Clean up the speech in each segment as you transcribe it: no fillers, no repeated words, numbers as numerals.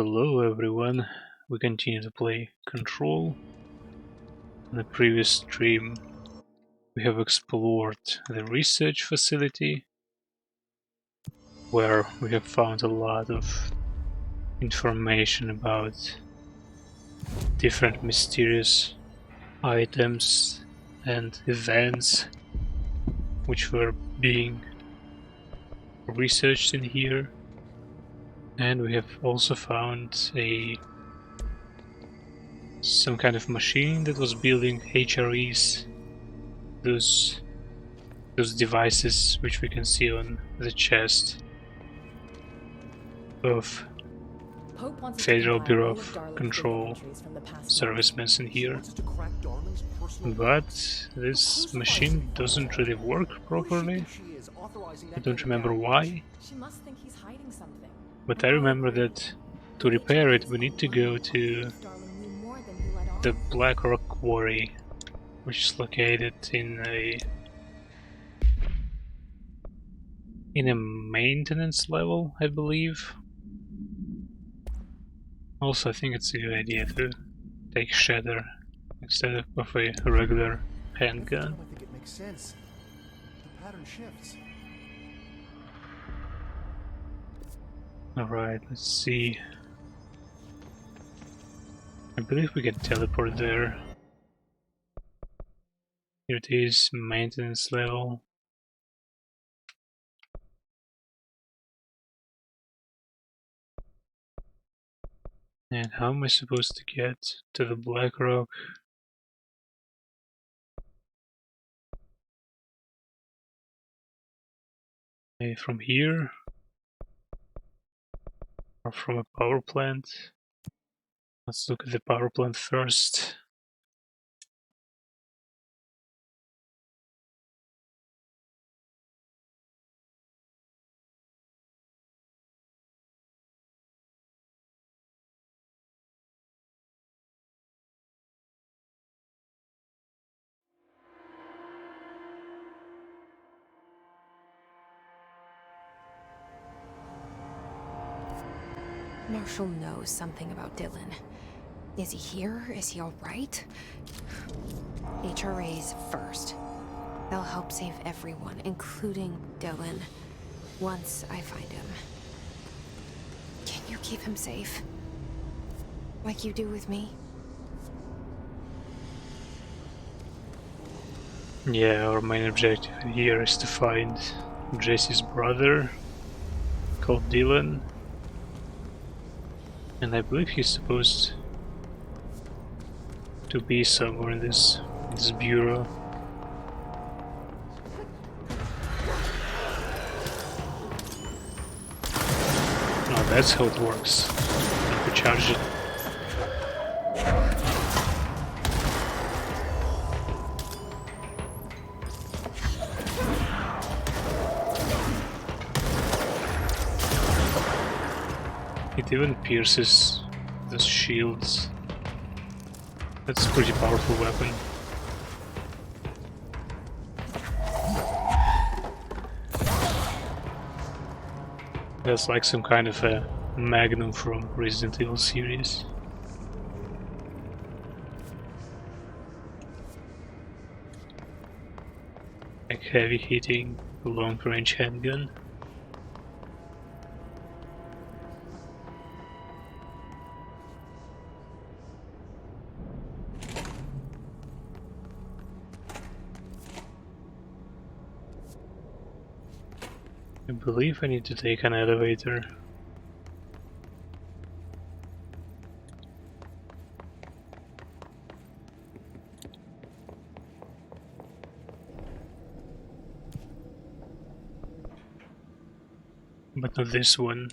Hello everyone, we continue to play Control. In the previous stream we have explored the research facility, where we have found a lot of information about different mysterious items and events which were being researched in here. And we have also found some kind of machine that was building HREs, those devices which we can see on the chest of Federal Bureau of Control servicemen in here. But this machine doesn't really work properly. I don't remember why. But I remember that to repair it we need to go to the Black Rock Quarry, which is located in a maintenance level, I believe. Also, I think it's a good idea to take Shatter instead of a regular handgun. I think it makes sense. The pattern shifts. Alright, let's see. I believe we can teleport there. Here it is, maintenance level. And how am I supposed to get to the Black Rock? Maybe from here? Or from a power plant? Let's look at the power plant first. Marshall knows something about Dylan. Is he here? Is he alright? HRAs first. They'll help save everyone, including Dylan, once I find him. Can you keep him safe? Like you do with me? Yeah, our main objective here is to find Jesse's brother, called Dylan. And I believe he's supposed to be somewhere in this bureau. Oh, that's how it works. If we charge it. It even pierces the shields. That's a pretty powerful weapon. That's like some kind of a magnum from Resident Evil series. Like heavy hitting, long range handgun. I believe I need to take an elevator. But not this one.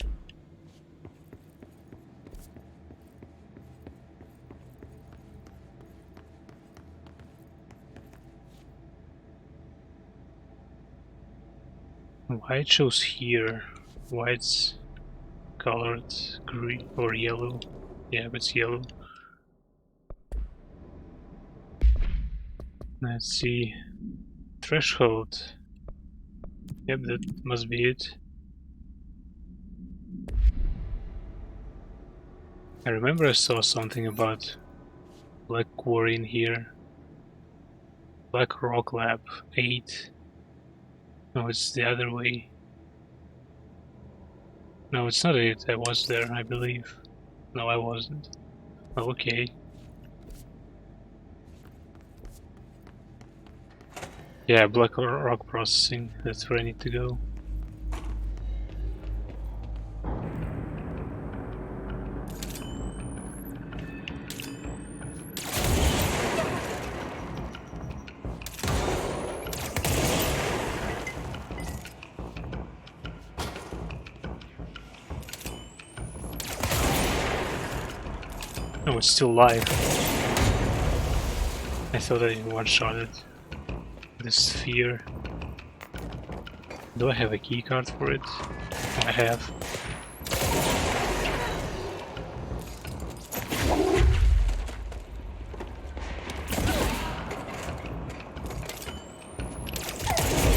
Why it shows here? Why it's colored green or yellow? Yeah, but it's yellow. Let's see. Threshold. Yep, that must be it. I remember I saw something about Black Quarry in here. Black Rock Lab 8. No, it's the other way. No, it's not it. I was there, I believe. No, I wasn't. Okay. Yeah, Black Rock Processing. That's where I need to go. Oh, it's still live. I thought I one-shotted the sphere. Do I have a keycard for it? I have.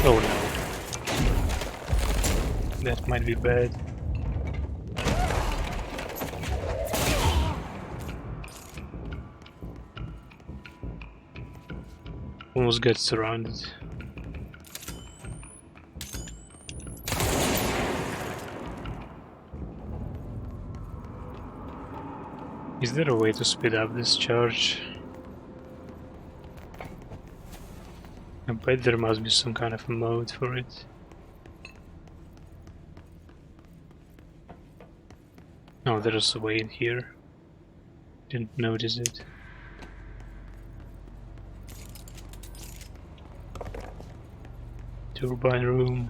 Oh no. That might be bad. Almost got surrounded. Is there a way to speed up this charge? I bet there must be some kind of a mode for it. Oh, there's a way in here. Didn't notice it. Turbine room.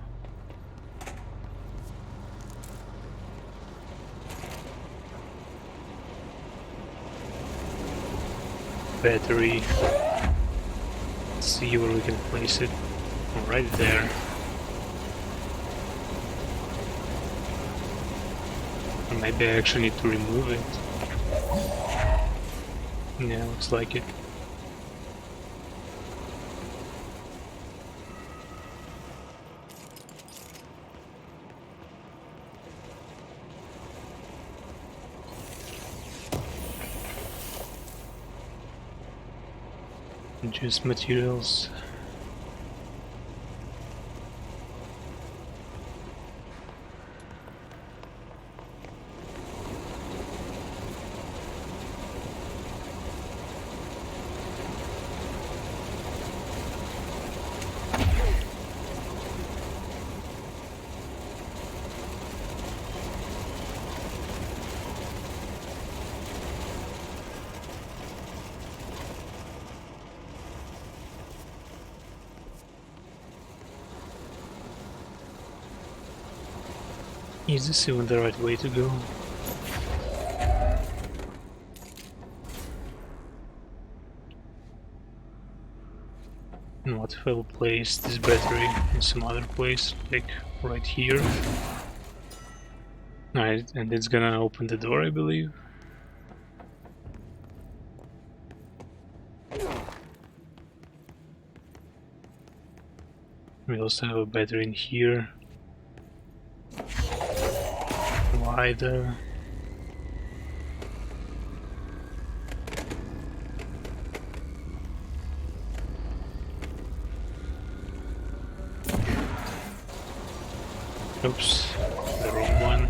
Battery. Let's see where we can place it. Oh, right there. Or maybe I actually need to remove it. Yeah, looks like it. Just materials. Is this even the right way to go? And what if I will place this battery in some other place, like right here? Alright, and it's gonna open the door, I believe. We also have a battery in here. Why the... Oops, the wrong one.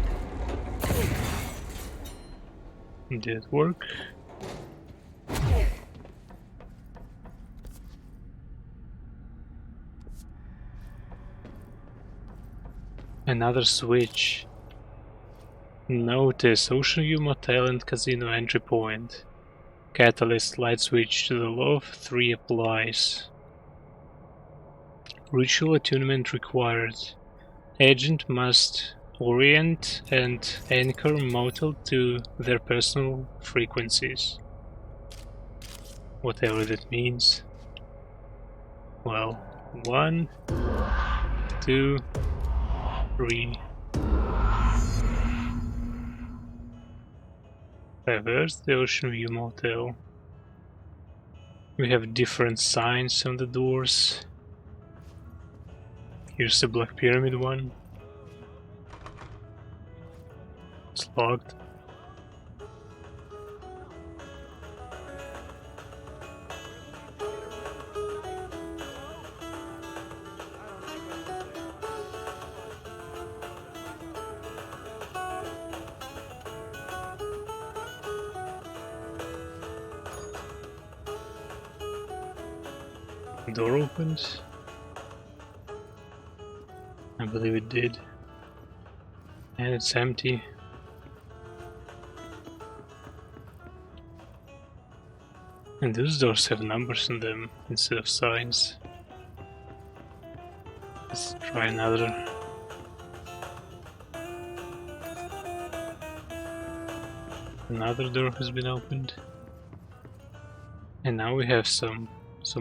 Did it work? Another switch. Notice Ocean View Motel and Casino entry point. Catalyst light switch to the loft 3 applies. Ritual attunement required. Agent must orient and anchor motel to their personal frequencies. Whatever that means. Well, 1, 2, 3. Where's the Ocean View Motel? We have different signs on the doors. Here's the Black Pyramid one. It's locked. A door opened. I believe it did. And it's empty. And those doors have numbers in them instead of signs. Let's try another. Another door has been opened. And now we have some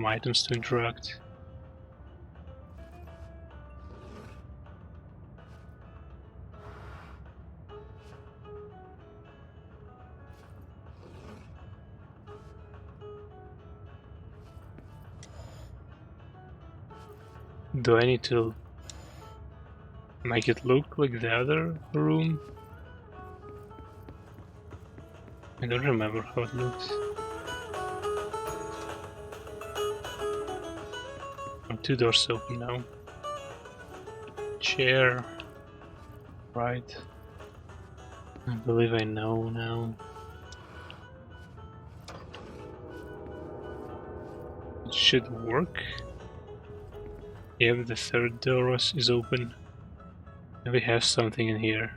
items to interact. Do I need to make it look like the other room? I don't remember how it looks. Oh, two doors open now. Chair. Right. I believe I know now. It should work. Yep, the third door is open. And we have something in here.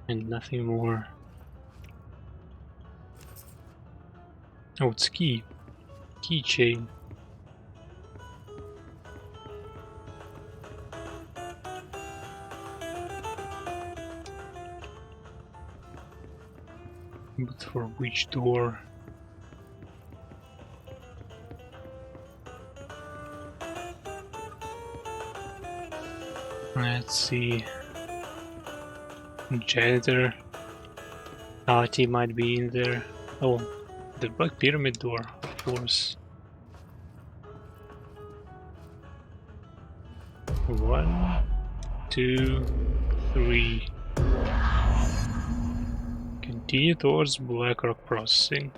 And nothing more. Oh, it's key. Keychain. But for which door? Let's see. Janitor. Ality might be in there. Oh, the Black Pyramid door, of course. 1, 2, 3. Continue towards Black Rock Processing.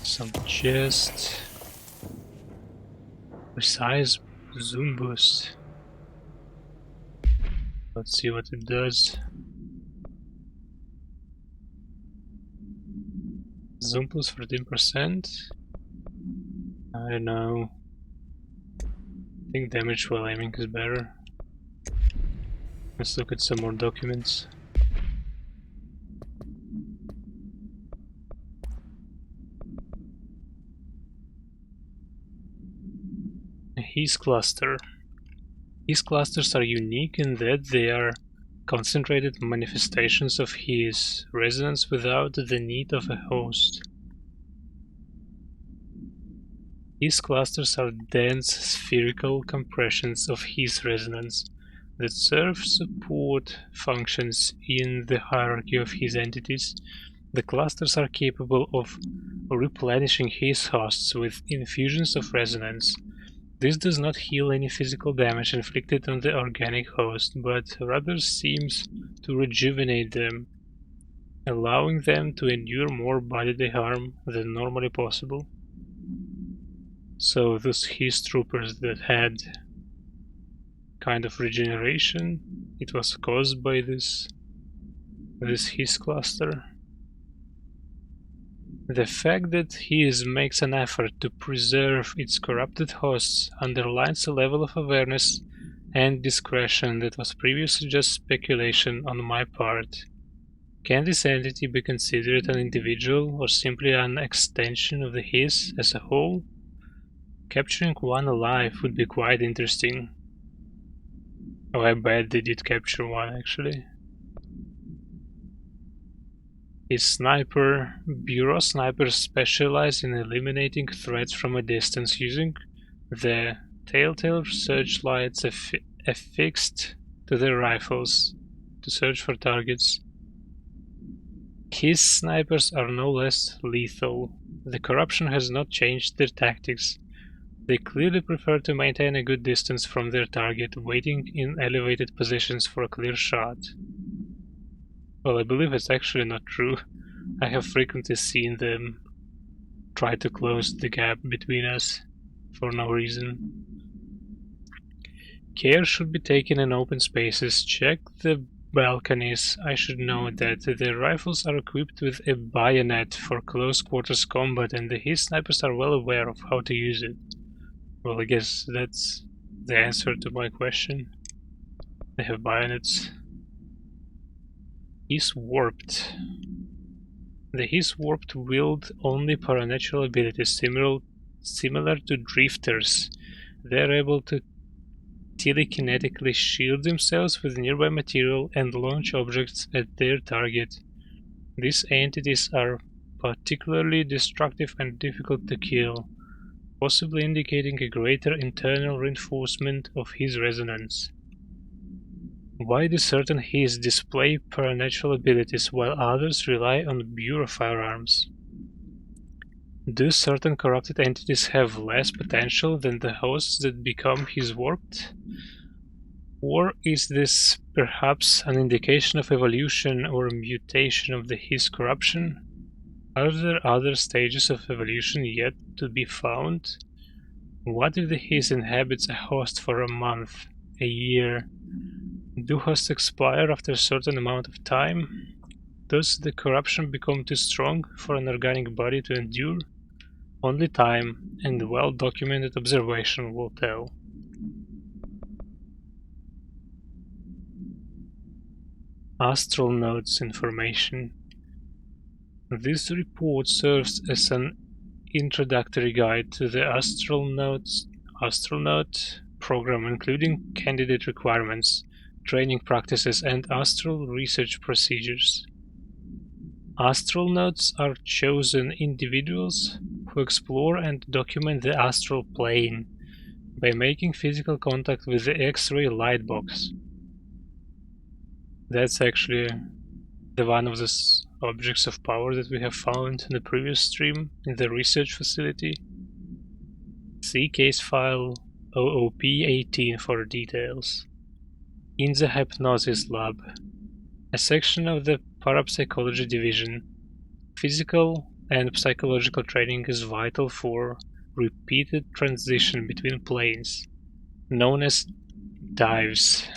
Some chest. Precise zoom boost. Let's see what it does. Zoom plus 14%. I don't know. I think damage while aiming is better. Let's look at some more documents. His cluster. His clusters are unique in that they are concentrated manifestations of his resonance without the need of a host. His clusters are dense spherical compressions of his resonance that serve support functions in the hierarchy of his entities. The clusters are capable of replenishing his hosts with infusions of resonance. This does not heal any physical damage inflicted on the organic host, but rather seems to rejuvenate them, allowing them to endure more bodily harm than normally possible. So those his troopers that had kind of regeneration, it was caused by this his cluster. The fact that his makes an effort to preserve its corrupted hosts underlines a level of awareness and discretion that was previously just speculation on my part. Can this entity be considered an individual or simply an extension of the his as a whole? Capturing one alive would be quite interesting. Oh, I bet they did capture one actually. His sniper. Bureau snipers specialize in eliminating threats from a distance using the telltale searchlights affixed to their rifles to search for targets. His snipers are no less lethal. The corruption has not changed their tactics. They clearly prefer to maintain a good distance from their target, waiting in elevated positions for a clear shot. Well, I believe it's actually not true. I have frequently seen them try to close the gap between us for no reason. Care should be taken in open spaces. Check the balconies. I should note that the rifles are equipped with a bayonet for close quarters combat, and the his snipers are well aware of how to use it. Well, I guess that's the answer to my question. They have bayonets. He's warped. The His warped wield only paranatural abilities similar to drifters. They're able to telekinetically shield themselves with nearby material and launch objects at their target. These entities are particularly destructive and difficult to kill, possibly indicating a greater internal reinforcement of his resonance. Why do certain His display paranatural abilities while others rely on pure firearms? Do certain corrupted entities have less potential than the hosts that become His warped? Or is this perhaps an indication of evolution or mutation of the His corruption? Are there other stages of evolution yet to be found? What if the His inhabits a host for a month, a year? Do hosts expire after a certain amount of time? Does the corruption become too strong for an organic body to endure? Only time and well-documented observation will tell. Astral Notes information. This report serves as an introductory guide to the Astral Note program, including candidate requirements, training practices, and astral research procedures. Astral Notes are chosen individuals who explore and document the astral plane by making physical contact with the X-ray light box. That's actually the one of the objects of power that we have found in the previous stream in the research facility. See case file OOP18 for details. In the Hypnosis Lab, a section of the Parapsychology Division, physical and psychological training is vital for repeated transition between planes, known as dives.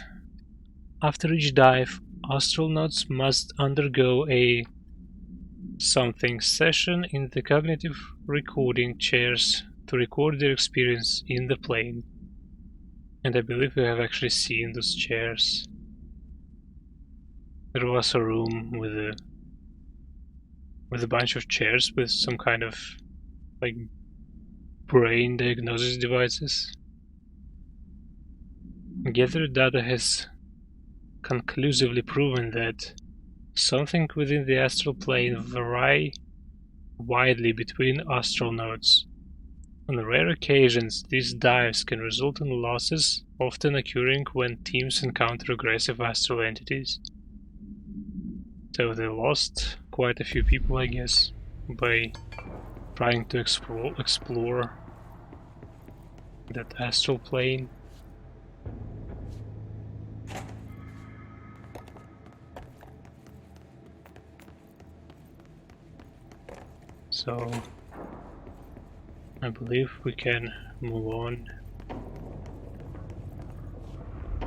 After each dive, astronauts must undergo a something session in the cognitive recording chairs to record their experience in the plane. And I believe we have actually seen those chairs. There was a room with a bunch of chairs with some kind of like brain diagnosis devices. Gathered data has conclusively proven that something within the astral plane vary widely between astronauts. On rare occasions, these dives can result in losses, often occurring when teams encounter aggressive astral entities. So they lost quite a few people, I guess, by trying to explore that astral plane. So I believe we can move on.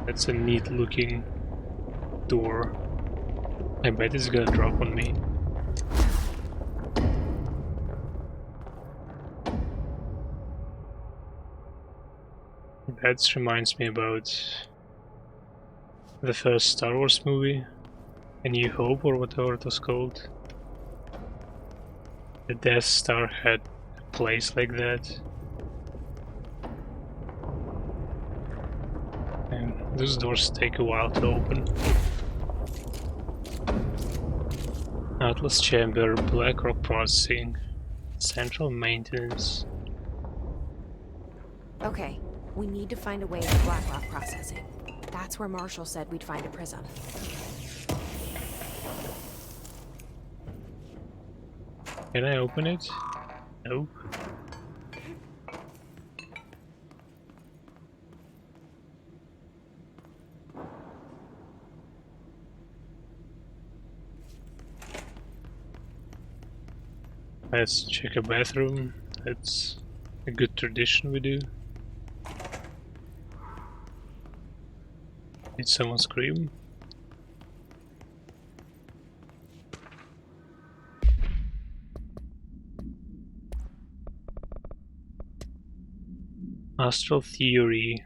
That's a neat looking door. I bet it's gonna drop on me. That reminds me about the first Star Wars movie, A New Hope or whatever it was called. The Death Star had a place like that. And those doors take a while to open. Atlas Chamber, Black Rock Processing, Central Maintenance. Okay, we need to find a way to Blackrock processing. That's where Marshall said we'd find a prism. Can I open it? Nope. Let's check a bathroom. That's a good tradition we do. Did someone scream? Astral theory.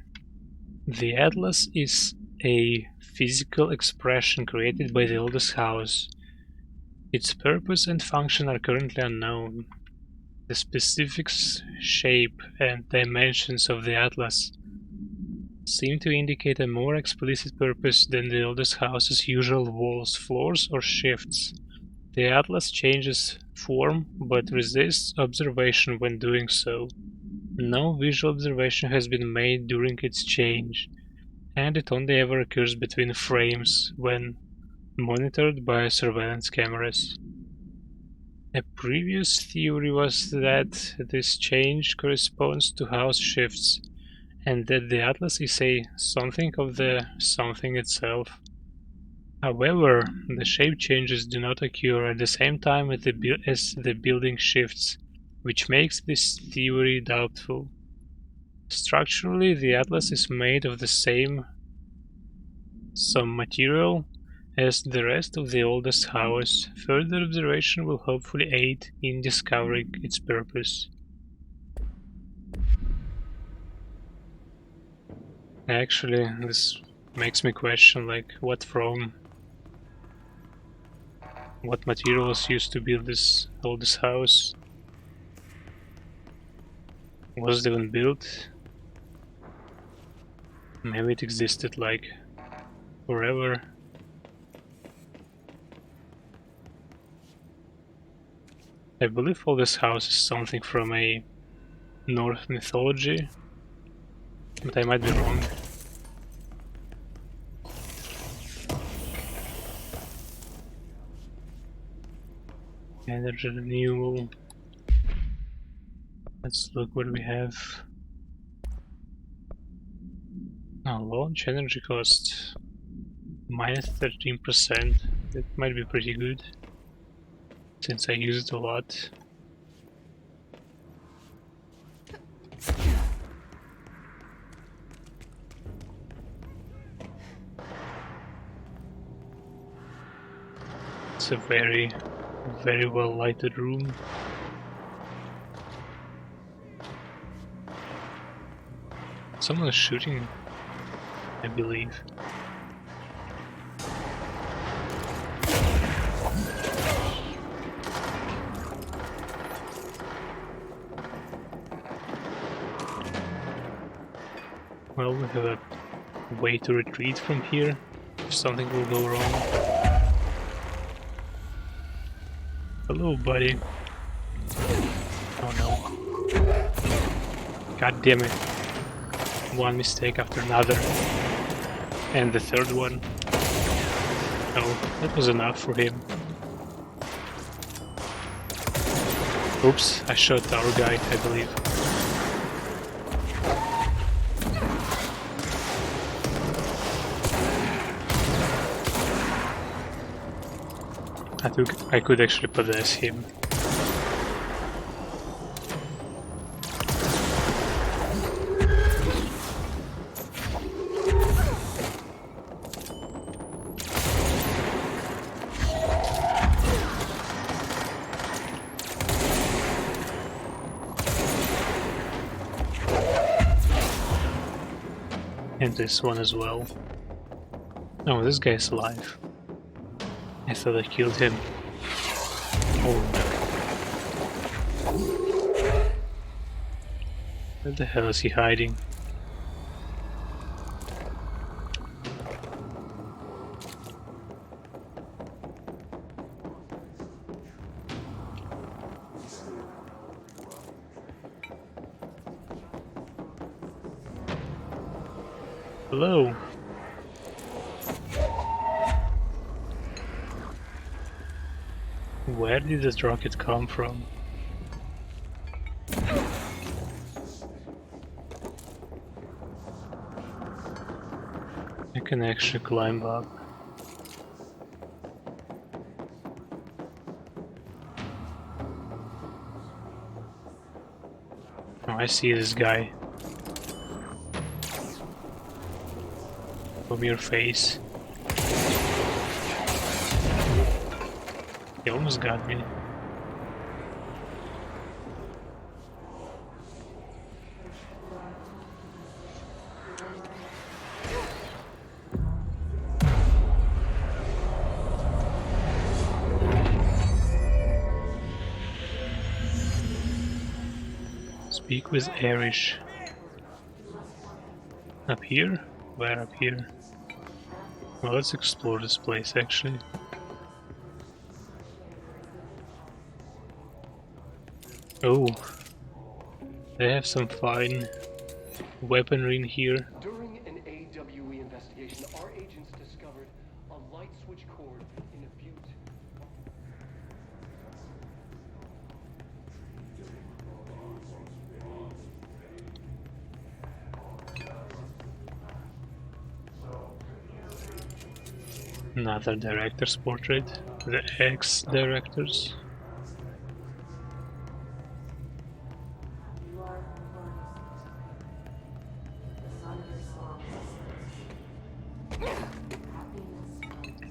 The Atlas is a physical expression created by the oldest house. Its purpose and function are currently unknown. The specifics, shape, and dimensions of the Atlas seem to indicate a more explicit purpose than the oldest house's usual walls, floors, or shifts. The Atlas changes form, but resists observation when doing so. No visual observation has been made during its change, and it only ever occurs between frames when monitored by surveillance cameras. A previous theory was that this change corresponds to house shifts, and that the Atlas is a something of the something itself. However, the shape changes do not occur at the same time as the building shifts, which makes this theory doubtful. Structurally, the Atlas is made of the some material as the rest of the oldest house. Further observation will hopefully aid in discovering its purpose. Actually, this makes me question, like, what materials used to build this oldest house? Was it even built? Maybe it existed like forever. I believe all this house is something from a Norse mythology, but I might be wrong. Energy renewal. Let's look what we have. Now, launch energy cost minus 13%. That might be pretty good, since I use it a lot. It's a very, very well lighted room. Someone is shooting, I believe. Well, we have a way to retreat from here if something will go wrong. Hello, buddy. Oh no. God damn it. One mistake after another. And the third one. Oh, that was enough for him. Oops, I shot our guy, I believe. I could actually possess him. And this one as well. Oh, this guy's alive. I thought I killed him. Oh no. Where the hell is he hiding? Hello. Where did this rocket come from? I can actually climb up. Oh, I see this guy. From your face. He almost got me. Speak with Arish. Up here? Where up here? Well, let's explore this place actually. Oh, they have some fine weaponry in here. During an AWE investigation, our agents discovered a light switch cord in a butte. Another director's portrait. The ex-directors.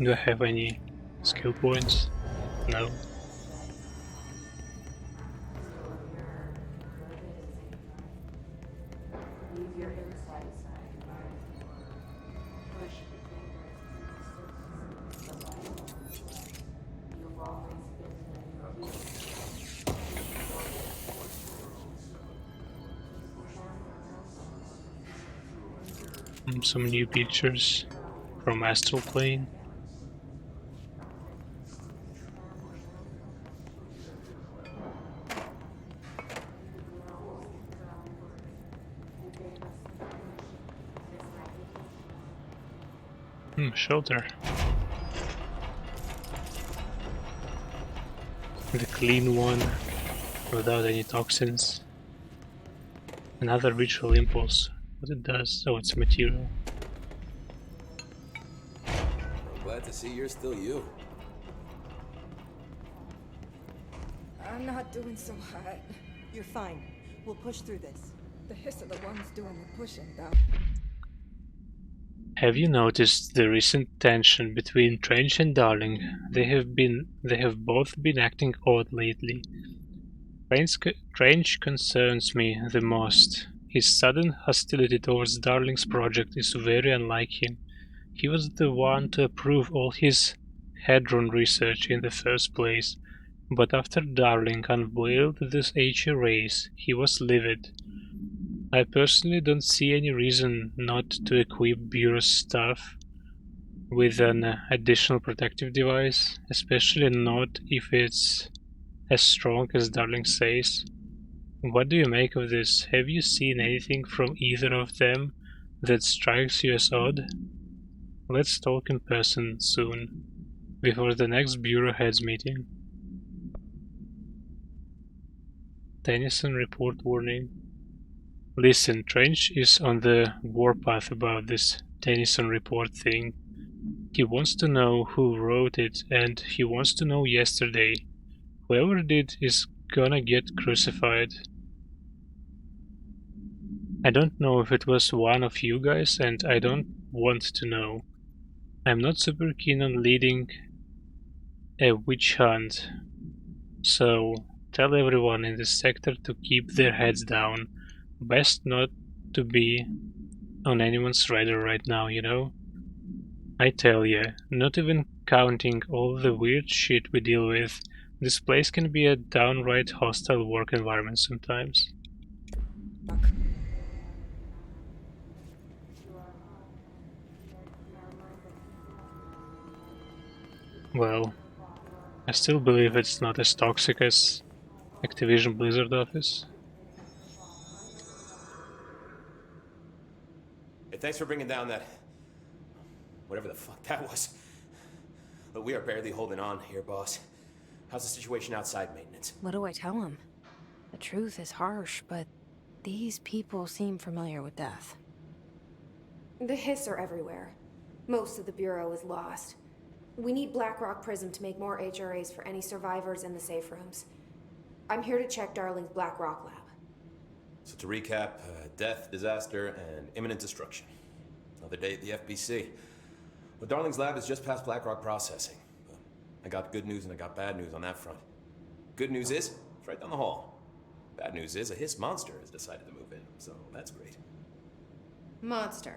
Do I have any skill points? No. Some new pictures from Astral Plane. Shelter. The clean one, without any toxins. Another ritual impulse. What it does? Oh, it's material. I'm glad to see you're still you. I'm not doing so hot. You're fine. We'll push through this. The Hiss are the ones doing the pushing, though. Have you noticed the recent tension between Trench and Darling? They have both been acting odd lately. Trench concerns me the most. His sudden hostility towards Darling's project is very unlike him. He was the one to approve all his hadron research in the first place, but after Darling unveiled this HRAs, he was livid. I personally don't see any reason not to equip Bureau's staff with an additional protective device, especially not if it's as strong as Darling says. What do you make of this? Have you seen anything from either of them that strikes you as odd? Let's talk in person soon, before the next Bureau heads meeting. Tennyson report warning. Listen, Trench is on the warpath about this Tennyson report thing. He wants to know who wrote it, and he wants to know yesterday. Whoever did is gonna get crucified. I don't know if it was one of you guys, and I don't want to know. I'm not super keen on leading a witch hunt, so tell everyone in this sector to keep their heads down. Best not to be on anyone's radar right now, you know? I tell ya, not even counting all the weird shit we deal with, this place can be a downright hostile work environment sometimes. Well, I still believe it's not as toxic as Activision Blizzard office. Hey, thanks for bringing down that... whatever the fuck that was. But we are barely holding on here, boss. How's the situation outside maintenance? What do I tell him? The truth is harsh, but these people seem familiar with death. The Hiss are everywhere. Most of the Bureau is lost. We need Blackrock Prism to make more HRAs for any survivors in the safe rooms. I'm here to check Darling's Blackrock lab. So to recap, death, disaster, and imminent destruction. Another day at the FBC. Well, Darling's lab is just past BlackRock processing. I got good news and I got bad news on that front. Good news is, it's right down the hall. Bad news is, a Hiss monster has decided to move in, so that's great. Monster.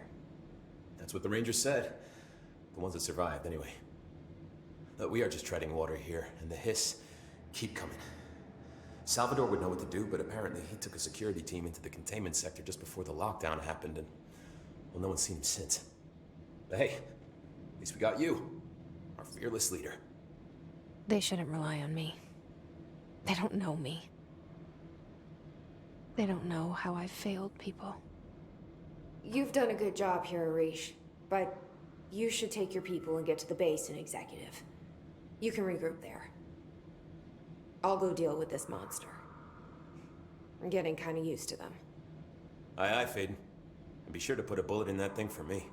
That's what the Rangers said. The ones that survived, anyway. Look, we are just treading water here, and the Hiss keep coming. Salvador would know what to do, but apparently he took a security team into the containment sector just before the lockdown happened, and, well, no one's seen him since. But hey, at least we got you, our fearless leader. They shouldn't rely on me. They don't know me. They don't know how I've failed people. You've done a good job here, Arish, but you should take your people and get to the base in Executive. You can regroup there. I'll go deal with this monster. I'm getting kind of used to them. Aye, aye, Faden. And be sure to put a bullet in that thing for me.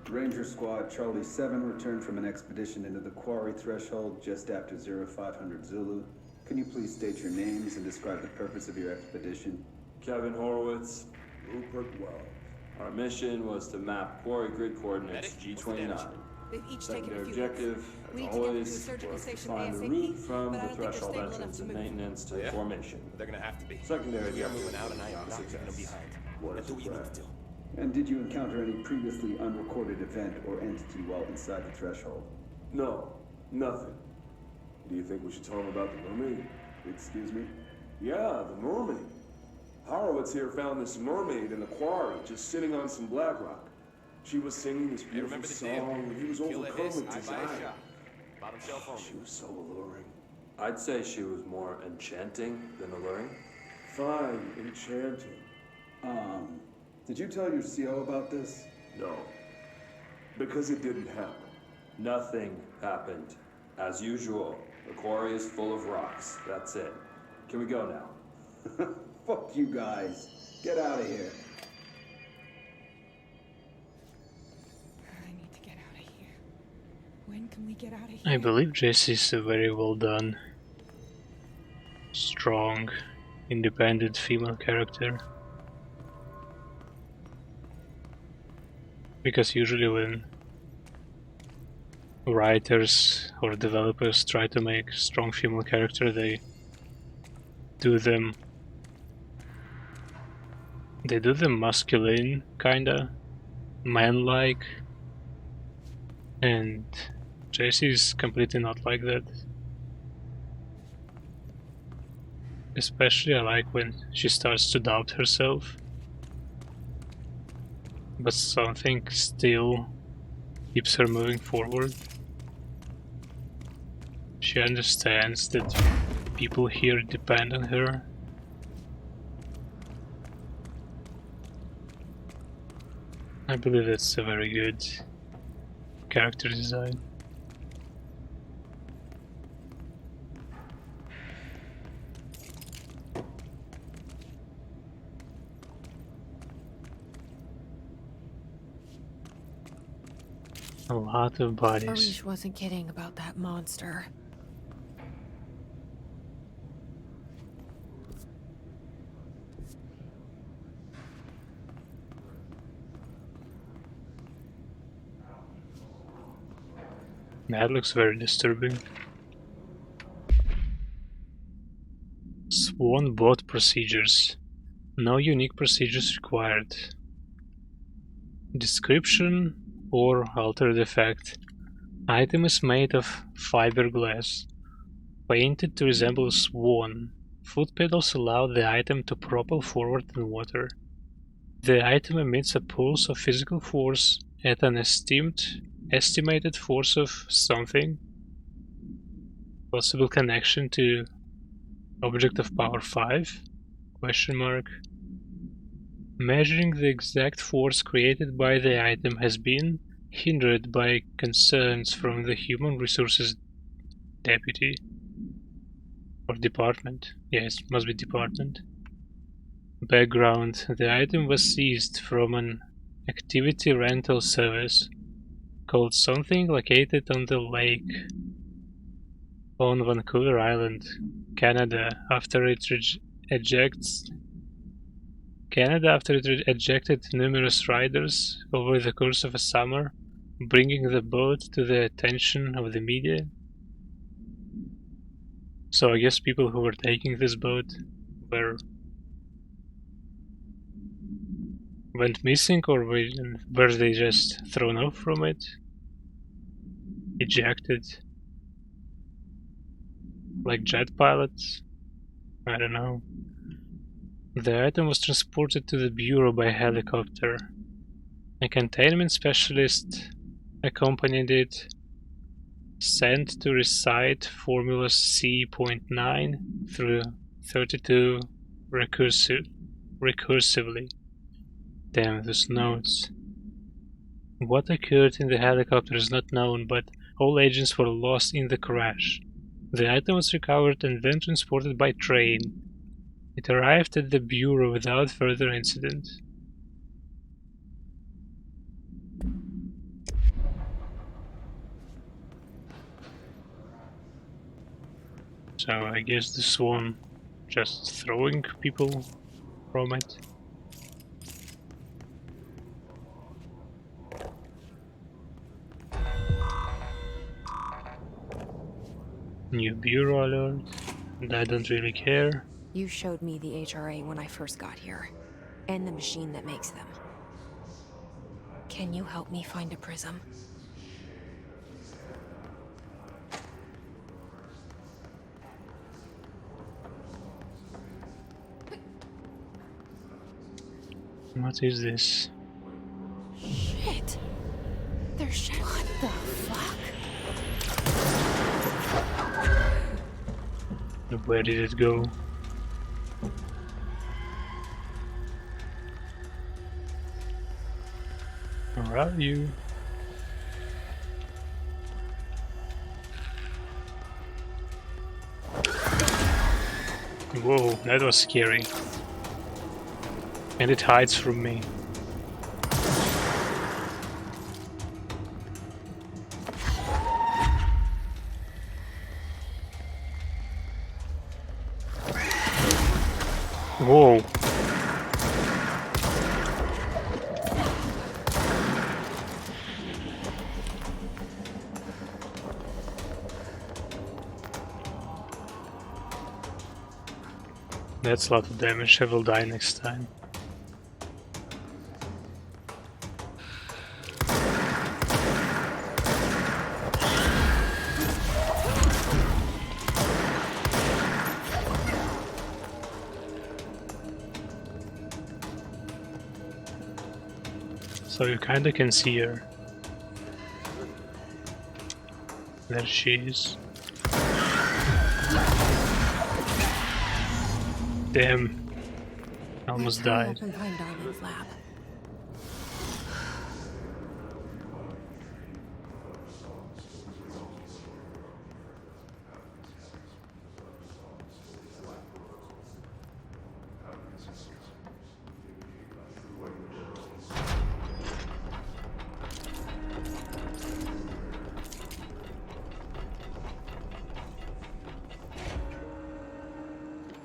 Ranger Squad Charlie 7 returned from an expedition into the Quarry threshold just after 0500 Zulu. Can you please state your names and describe the purpose of your expedition? Kevin Horowitz, Rupert Wells. Our mission was to map Quarry grid coordinates G29. They've each taken a Secondary few objective, hits. We as need to get them to a always, surgical was to station find the ASAP, route from but I the don't think they're threshold stable enough entrance to and move. maintenance to Yeah? formation. They're gonna have to be. Secondary We are objective, moving out and I am not success. leaving them behind. What And is do what you need to do. And did you encounter any previously unrecorded event or entity while inside the threshold? No, nothing. Do you think we should tell them about the mermaid? Excuse me? Yeah, the mermaid. Horowitz here found this mermaid in the quarry, just sitting on some black rock. She was singing this beautiful remember the song, deal. and he was Kill the overcome Hiss, with I buy a desire. shot. Bottom shelf only. She was so alluring. I'd say she was more enchanting than alluring. Fine, enchanting. Did you tell your CO about this? No. Because it didn't happen. Nothing happened. As usual, the quarry is full of rocks. That's it. Can we go now? Fuck you guys. Get out of here. I need to get out of here. When can we get out of here? I believe Jessie is a very well done, strong, independent female character. Because usually when writers or developers try to make strong female character, they do them masculine, kinda man-like, and Jessie is completely not like that. Especially I like when she starts to doubt herself, but something still keeps her moving forward. She understands that people here depend on her. I believe that's a very good character design. A lot of bodies. Arish wasn't kidding about that monster. That looks very disturbing. Swan bot procedures. No unique procedures required. Description or altered effect. Item is made of fiberglass, painted to resemble a swan. Foot pedals allow the item to propel forward in water. The item emits a pulse of physical force at an estimated force of something. Possible connection to object of power 5? Question mark. Measuring the exact force created by the item has been hindered by concerns from the Human Resources Deputy. Or Department. Yes, it must be Department. Background. The item was seized from an activity rental service called something located on the lake on Vancouver Island, Canada, after it ejected numerous riders over the course of a summer, bringing the boat to the attention of the media. So I guess people who were taking this boat went missing, or were they just thrown off from it? Ejected? Like jet pilots? I don't know. The item was transported to the bureau by helicopter. A containment specialist accompanied it, sent to recite formulas C.9 through 32 recursively. Damn, those notes. What occurred in the helicopter is not known, but all agents were lost in the crash. The item was recovered and then transported by train. It arrived at the bureau without further incident. So I guess this one just throwing people from it. New bureau alert, and I don't really care. You showed me the HRA when I first got here, and the machine that makes them. Can you help me find a prism? What is this? Shit! There's shit. What the fuck? Where did it go? Where are you? Whoa, that was scary. And it hides from me. Whoa. That's a lot of damage. I will die next time. So you kinda can see her. There she is. Damn. I almost died. Let's hurry up and find Darwin's lab.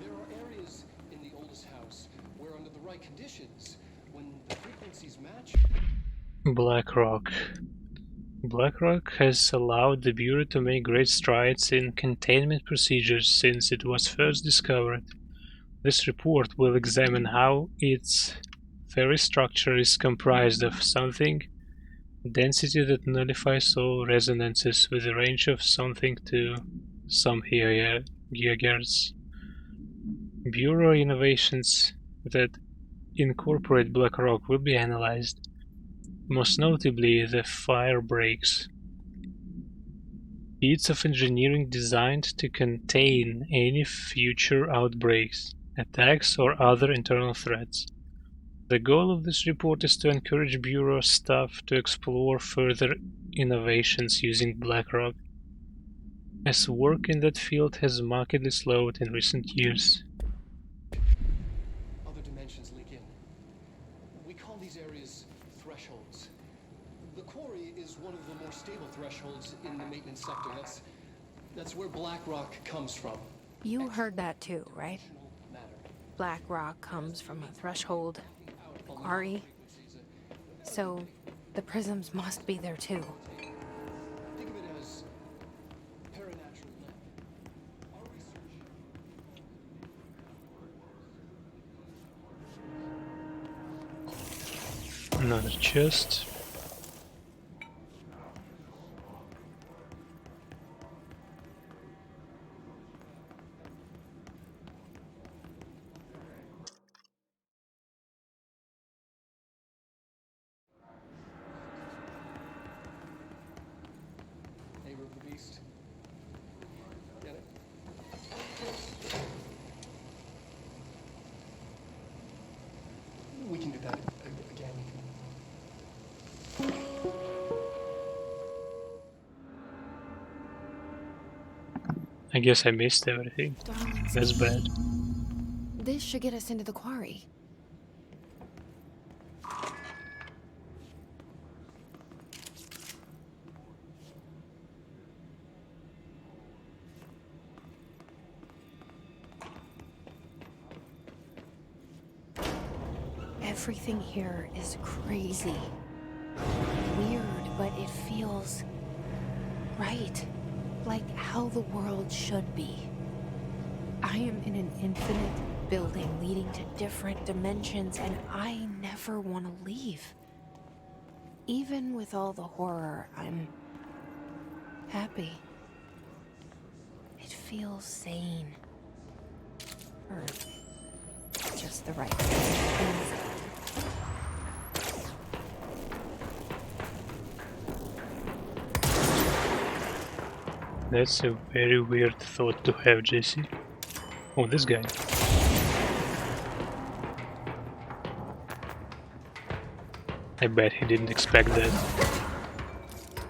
There are areas in the oldest house where, under the right conditions, when the frequencies match. BlackRock. BlackRock has allowed the Bureau to make great strides in containment procedures since it was first discovered. This report will examine how its very structure is comprised of something density that nullifies all resonances with a range of something to some gigahertz. Bureau innovations that incorporate BlackRock will be analyzed, most notably the fire breaks. Feats of engineering designed to contain any future outbreaks, attacks, or other internal threats. The goal of this report is to encourage Bureau staff to explore further innovations using BlackRock, as work in that field has markedly slowed in recent years. Other dimensions leak in. We call these areas thresholds. Quarry is one of the more stable thresholds in the maintenance sector. That's where black rock comes from. You heard that too, right? Matter. Black rock comes from a threshold, quarry. So the prisms must be there too. Think of it as paranatural lab. Our research. Another chest. Neighbor of the beast. Get it? We can do that again. I guess I missed everything. Darling, That's bad. this should get us into the quarry. Everything here is crazy. Weird, but it feels right. Like how the world should be. I am in an infinite building leading to different dimensions, and I never want to leave. Even with all the horror, I'm happy. It feels sane. Or just the right thing. That's a very weird thought to have, Jesse. Oh, this guy. I bet he didn't expect that.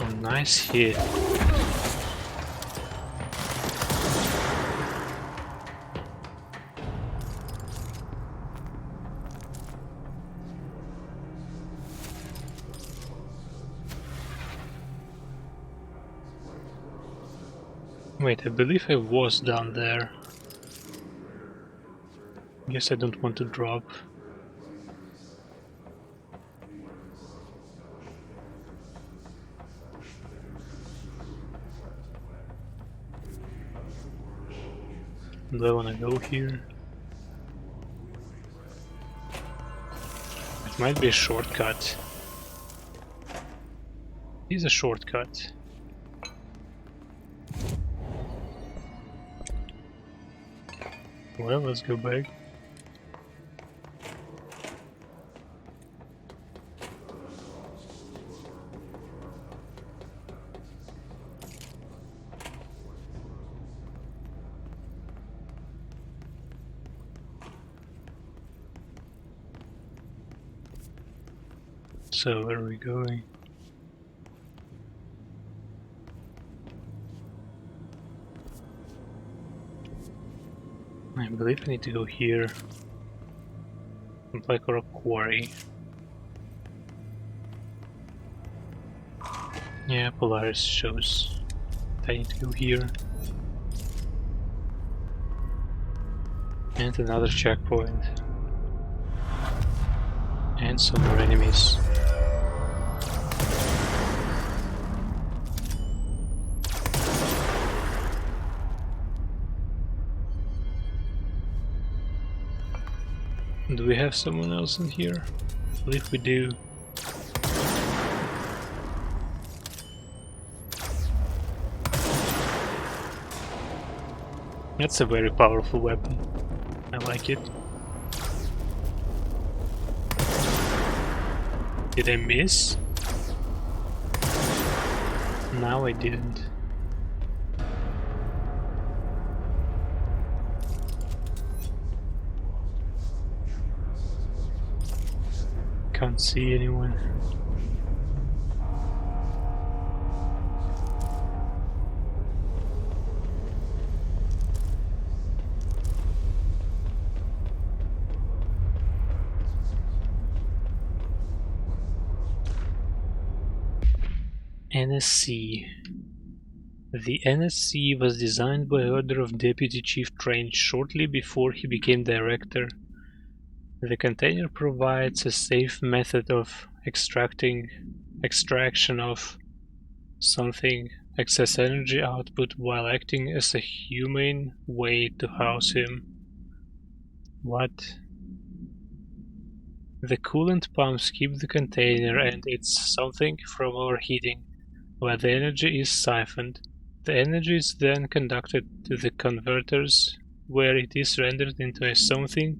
Oh, nice hit. Wait, I believe I was down there. Guess I don't want to drop. Do I want to go here? It might be a shortcut. It is a shortcut. Well, let's go back. So, where are we going? I believe I need to go here. Black Rock Quarry. Yeah, Polaris shows that I need to go here. And another checkpoint. And some more enemies. Do we have someone else in here? I believe we do. That's a very powerful weapon. I like it. Did I miss? No, I didn't. Can't see anyone. NSC. The NSC was designed by order of Deputy Chief Trench shortly before he became director. The container provides a safe method of extraction of something excess energy output while acting as a humane way to house him. What? The coolant pumps keep the container and it's something from overheating, while the energy is siphoned. The energy is then conducted to the converters, where it is rendered into a something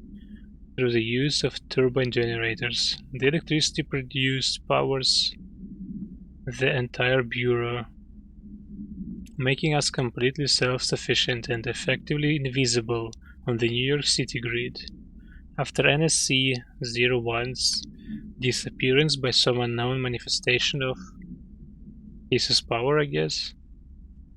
through the use of turbine generators. The electricity produced powers the entire bureau, making us completely self-sufficient and effectively invisible on the New York City grid. After NSC-01's disappearance by some unknown manifestation of his power, I guess,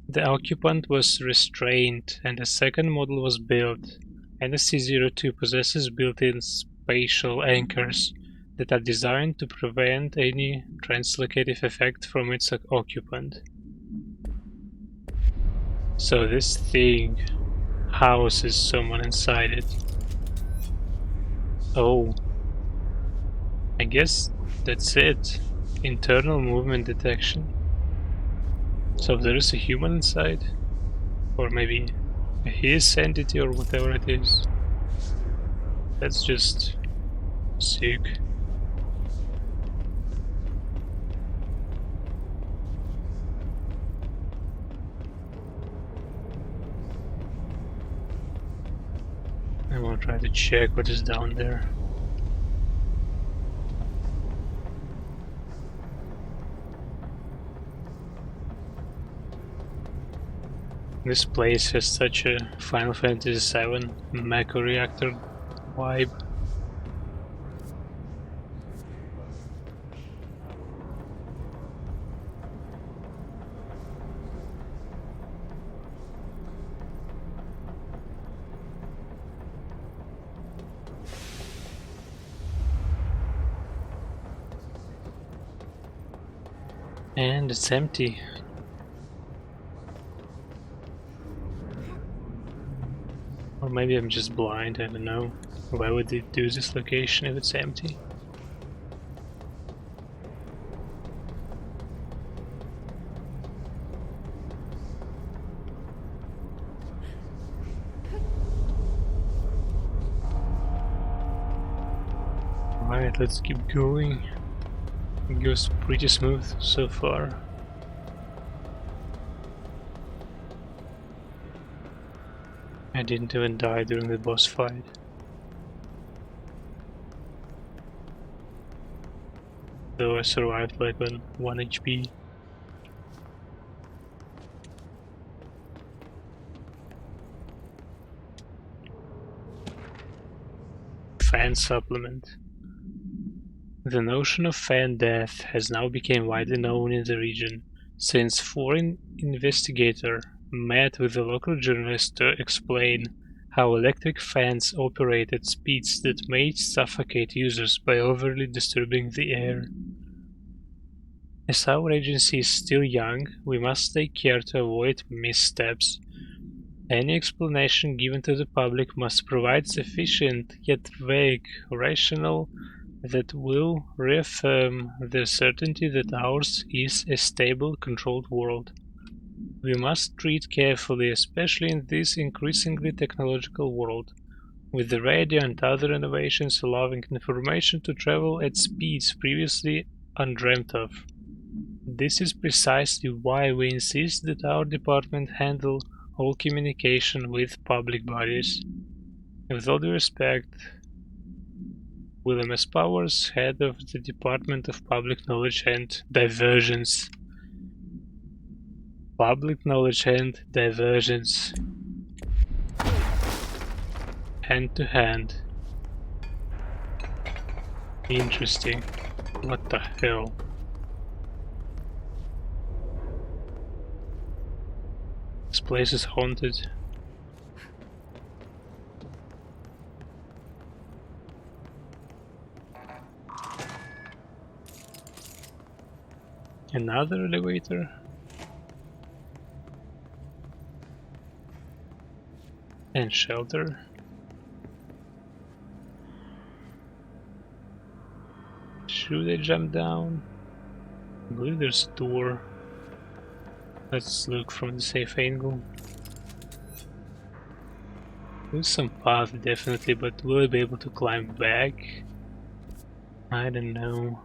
the occupant was restrained and a second model was built. NSC-02 possesses built-in spatial anchors that are designed to prevent any translocative effect from its occupant. So this thing houses someone inside it. Oh, I guess that's it. Internal movement detection. So there is a human inside? Or maybe his entity or whatever it is. That's just sick. I will try to check what is down there. This place has such a Final Fantasy VII mecha reactor vibe. And it's empty. Or maybe I'm just blind, I don't know. Why would they do this location if it's empty? Alright, let's keep going. It goes pretty smooth so far. I didn't even die during the boss fight. Though I survived like on 1 HP. Fan supplement. The notion of fan death has now become widely known in the region, since foreign investigator met with a local journalist to explain how electric fans operate at speeds that may suffocate users by overly disturbing the air. As our agency is still young, we must take care to avoid missteps. Any explanation given to the public must provide sufficient yet vague rationale that will reaffirm the certainty that ours is a stable, controlled world. We must treat carefully, especially in this increasingly technological world, with the radio and other innovations allowing information to travel at speeds previously undreamt of. This is precisely why we insist that our department handle all communication with public bodies. With all due respect, William S. Powers, head of the Department of Public Knowledge and Diversions. Public knowledge and diversions. Hand to hand. Interesting. What the hell? This place is haunted. Another elevator. And shelter. Should I jump down? I believe there's a door. Let's look from the safe angle. There's some path definitely, but will I be able to climb back? I don't know.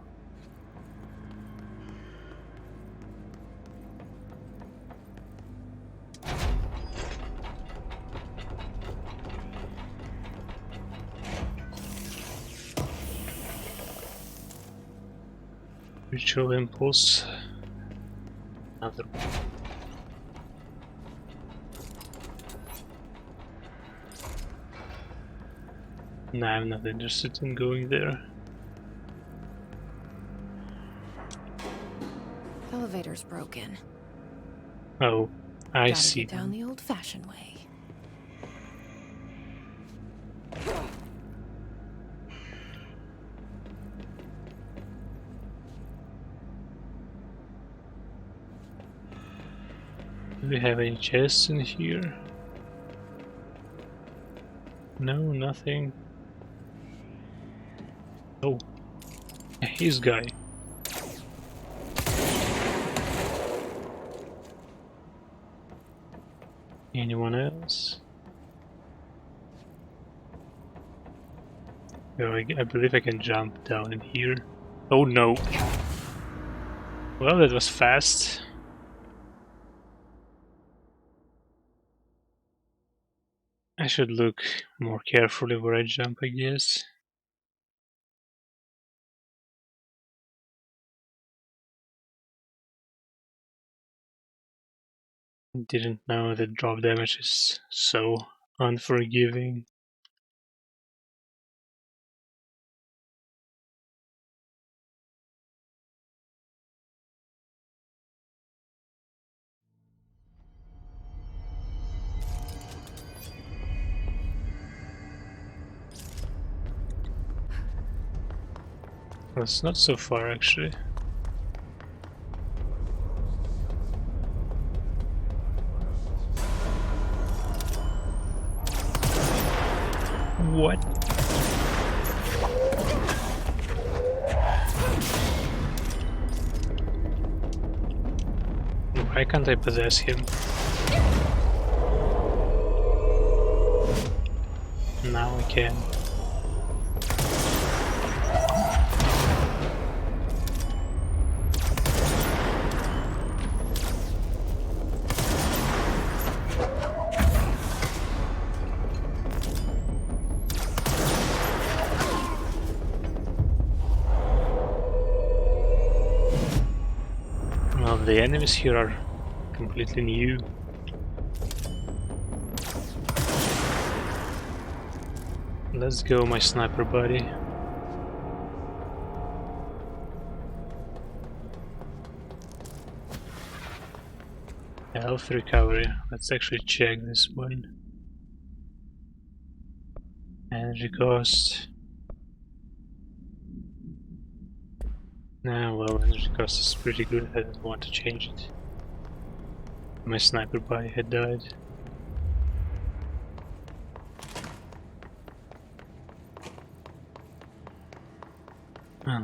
Ritual impulse. Another one. No, I'm not interested in going there. Elevator's broken. Oh, I Gotta see. get down the old-fashioned way. Do we have any chests in here? No, nothing. Oh, his guy. Anyone else? Oh, I believe I can jump down in here. Oh no! Well, that was fast. I should look more carefully where I jump, I guess. Didn't know that drop damage is so unforgiving. Well, it's not so far actually. What? Why can't I possess him? Now I can. Well, the enemies here are completely new. Let's go, my sniper buddy. Health recovery. Let's actually check this one. Energy cost. Nah, well, energy cost is pretty good. I don't want to change it. My sniper buddy had died.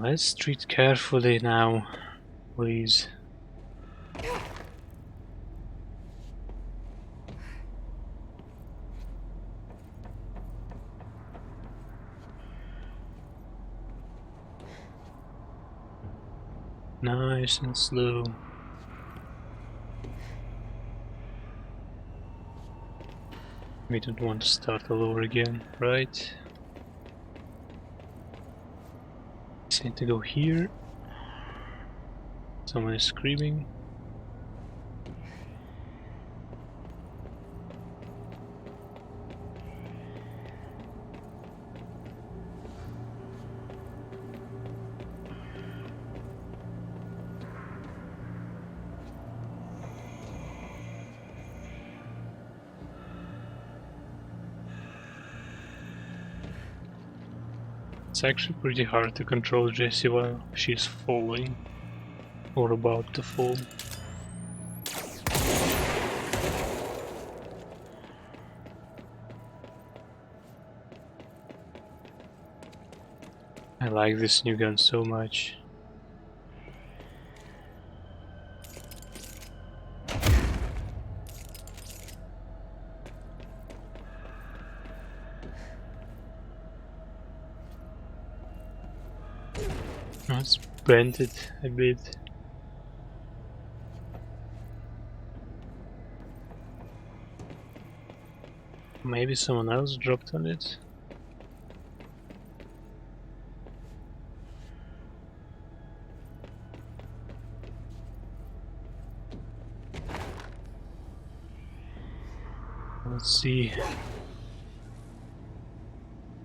Let's treat carefully now, please. Nice and slow. We don't want to start all over again, right? Just need to go here. Someone is screaming. It's actually pretty hard to control Jessie while she's falling. or about to fall. I like this new gun so much. Let's bend it a bit. Maybe someone else dropped on it? Let's see.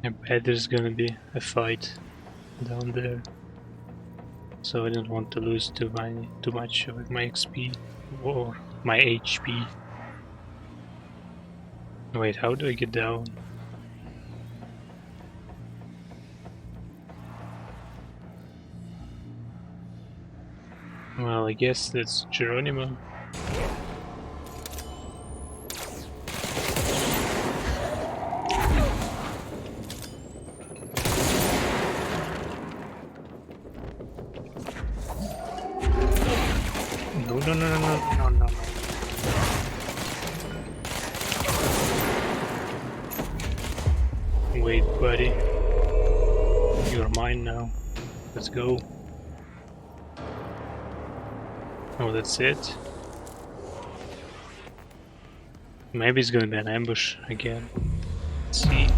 I bet there's gonna be a fight down there. So I don't want to lose too much of my XP or my HP. Wait, how do I get down? Well, I guess that's Geronimo. No. Wait, buddy. You're mine now. Let's go. Oh, that's it? Maybe it's gonna be an ambush again. Let's see.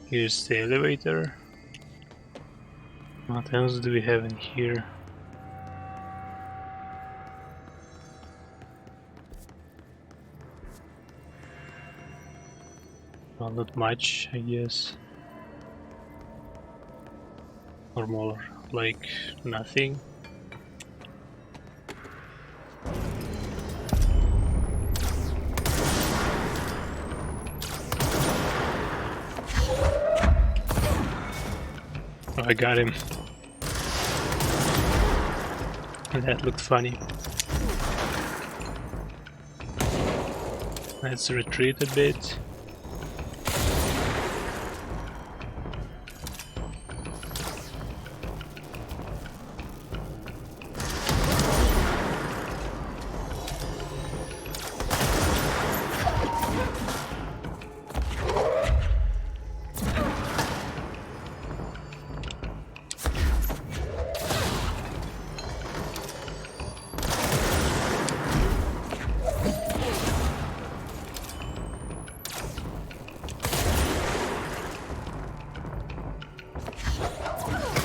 Here's the elevator. What else do we have in here? Well, not much, I guess. Or more like nothing. Oh, I got him. That looked funny. Let's retreat a bit.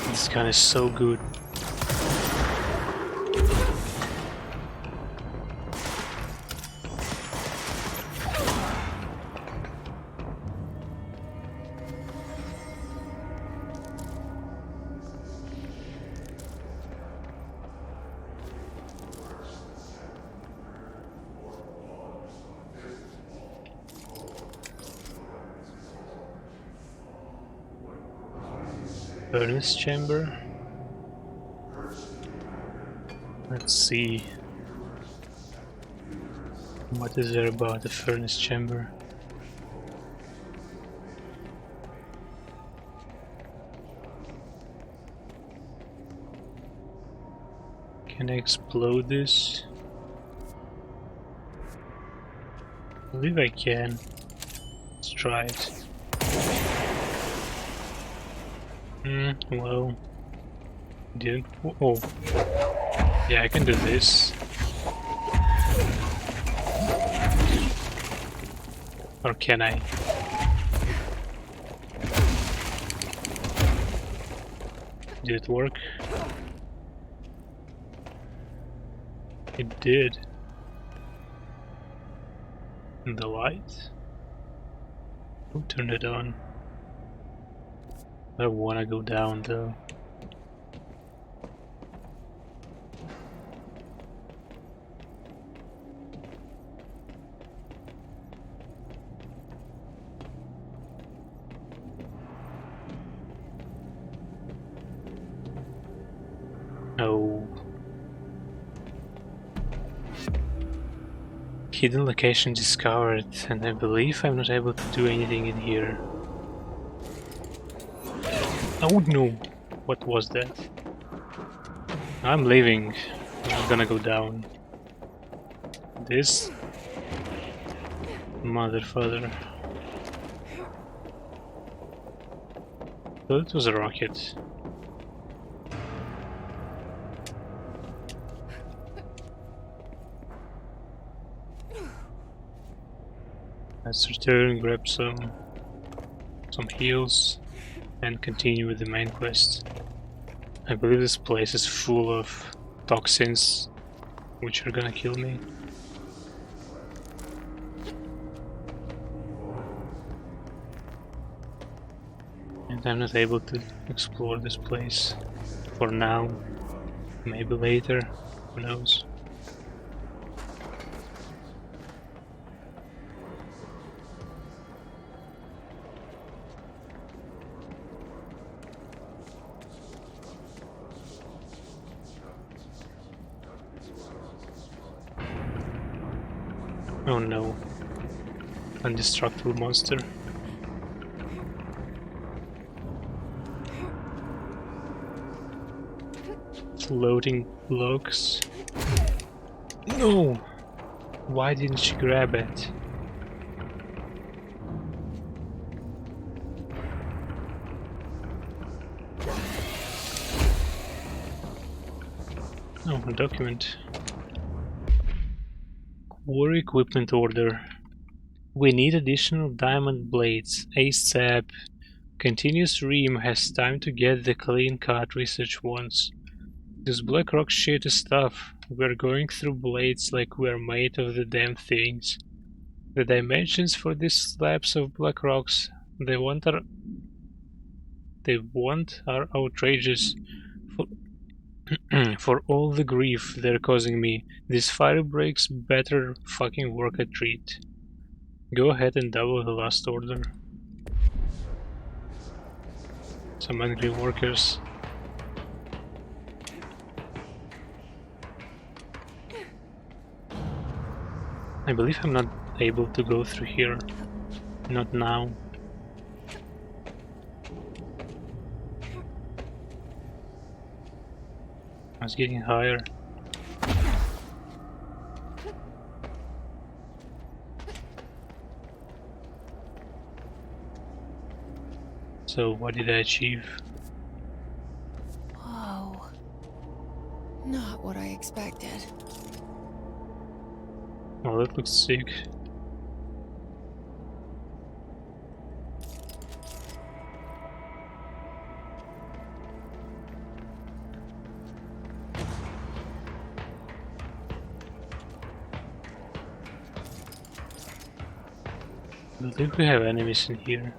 This gun is so good. Furnace chamber. Let's see. What is there about the furnace chamber? Can I explode this? I believe I can. Let's try it. Well, didn't. Oh, yeah, I can do this. Or can I? Did it work? It did. And the light? Who turned it on? I wanna go down though. Oh. Hidden location discovered, and I believe I'm not able to do anything in here. Oh no! What was that? I'm leaving. I'm not gonna go down. This motherfucker. Thought it was a rocket. Let's return, grab some heals, and continue with the main quest. I believe this place is full of toxins which are gonna kill me. And I'm not able to explore this place for now. Maybe later, who knows. Oh no. Indestructible monster. Floating blocks. No! Why didn't she grab it? Oh, a document. Quarry equipment order. We need additional diamond blades, ASAP. Continuous Ream has time to get the clean cut research once. This black rock shit is tough. We're going through blades like we're made of the damn things. The dimensions for these slabs of black rocks they want are outrageous. For all the grief they're causing me, these fire breaks better fucking work a treat. Go ahead and double the last order. Some angry workers. I believe I'm not able to go through here. Not now. I was getting higher. So what did I achieve? Whoa. Not what I expected. Oh, that looks sick. I think we have enemies in here.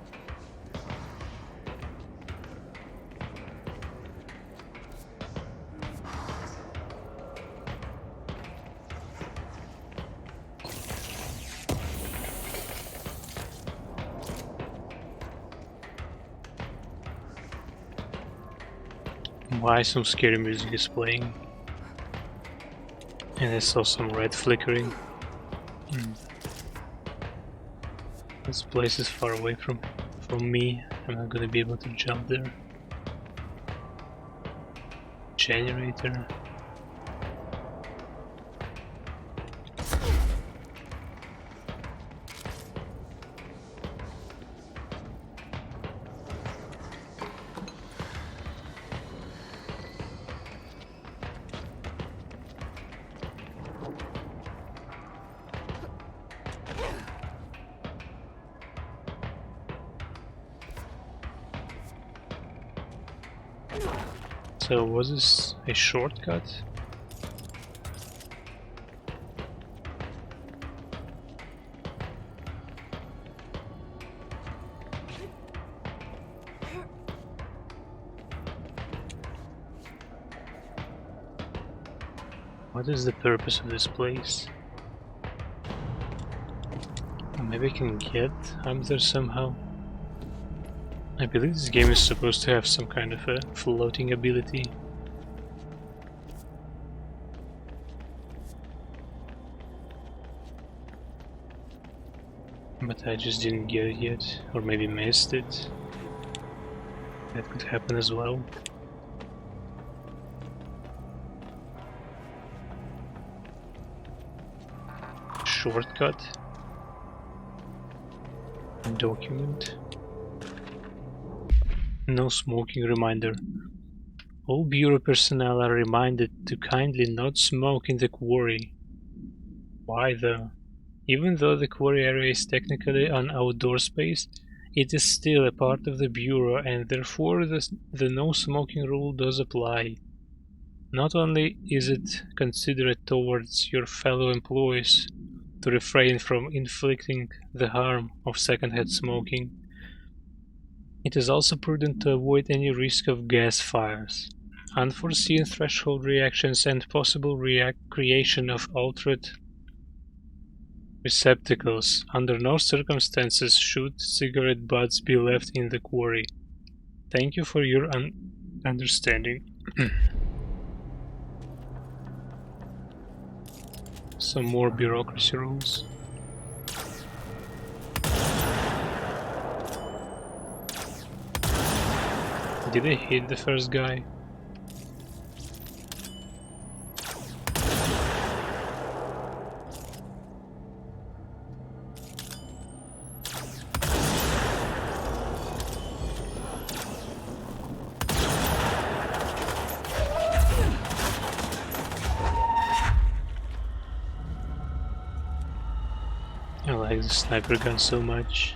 Why some scary music is playing? And I saw some red flickering. This place is far away from me. I'm not gonna be able to jump there. Generator. So was this a shortcut? What is the purpose of this place? Maybe I can get up there somehow. I believe this game is supposed to have some kind of a floating ability. But I just didn't get it yet, or maybe missed it. That could happen as well. Shortcut. Document. No smoking reminder. All Bureau personnel are reminded to kindly not smoke in the quarry. Why though? Even though the quarry area is technically an outdoor space, it is still a part of the Bureau and therefore the no smoking rule does apply. Not only is it considerate towards your fellow employees to refrain from inflicting the harm of secondhand smoking, it is also prudent to avoid any risk of gas fires, unforeseen threshold reactions, and possible creation of altered receptacles. Under no circumstances should cigarette butts be left in the quarry. Thank you for your understanding. Some more bureaucracy rules. Did I hit the first guy? I like the sniper gun so much.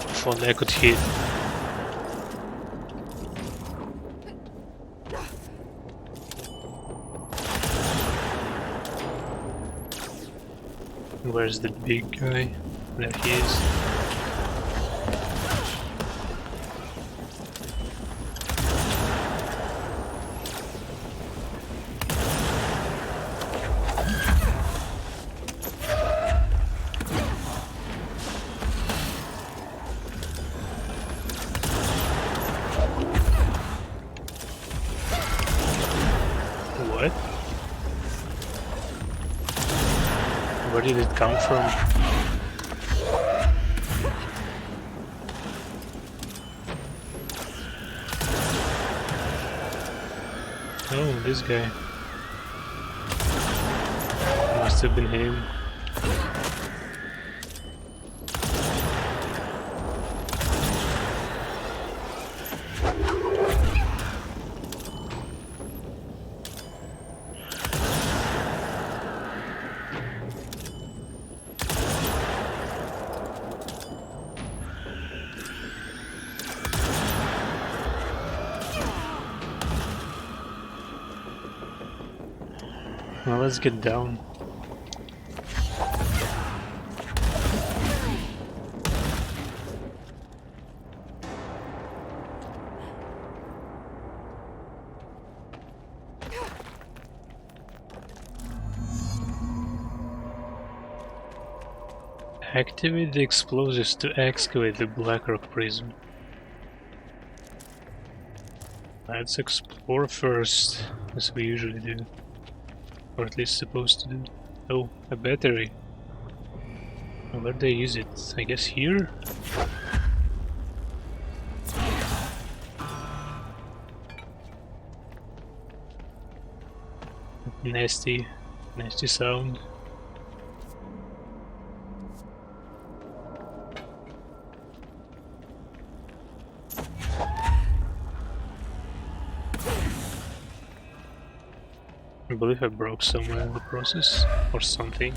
If only I could hit. Where's the big guy? There he is. What? Where did it come from? Oh, this guy. Must have been him. Well, let's get down. Activate the explosives to excavate the Blackrock prison. Let's explore first, as we usually do. Or at least supposed to do. Oh, a battery. Where do they use it? I guess here? Nasty sound. I believe I broke somewhere in the process, or something.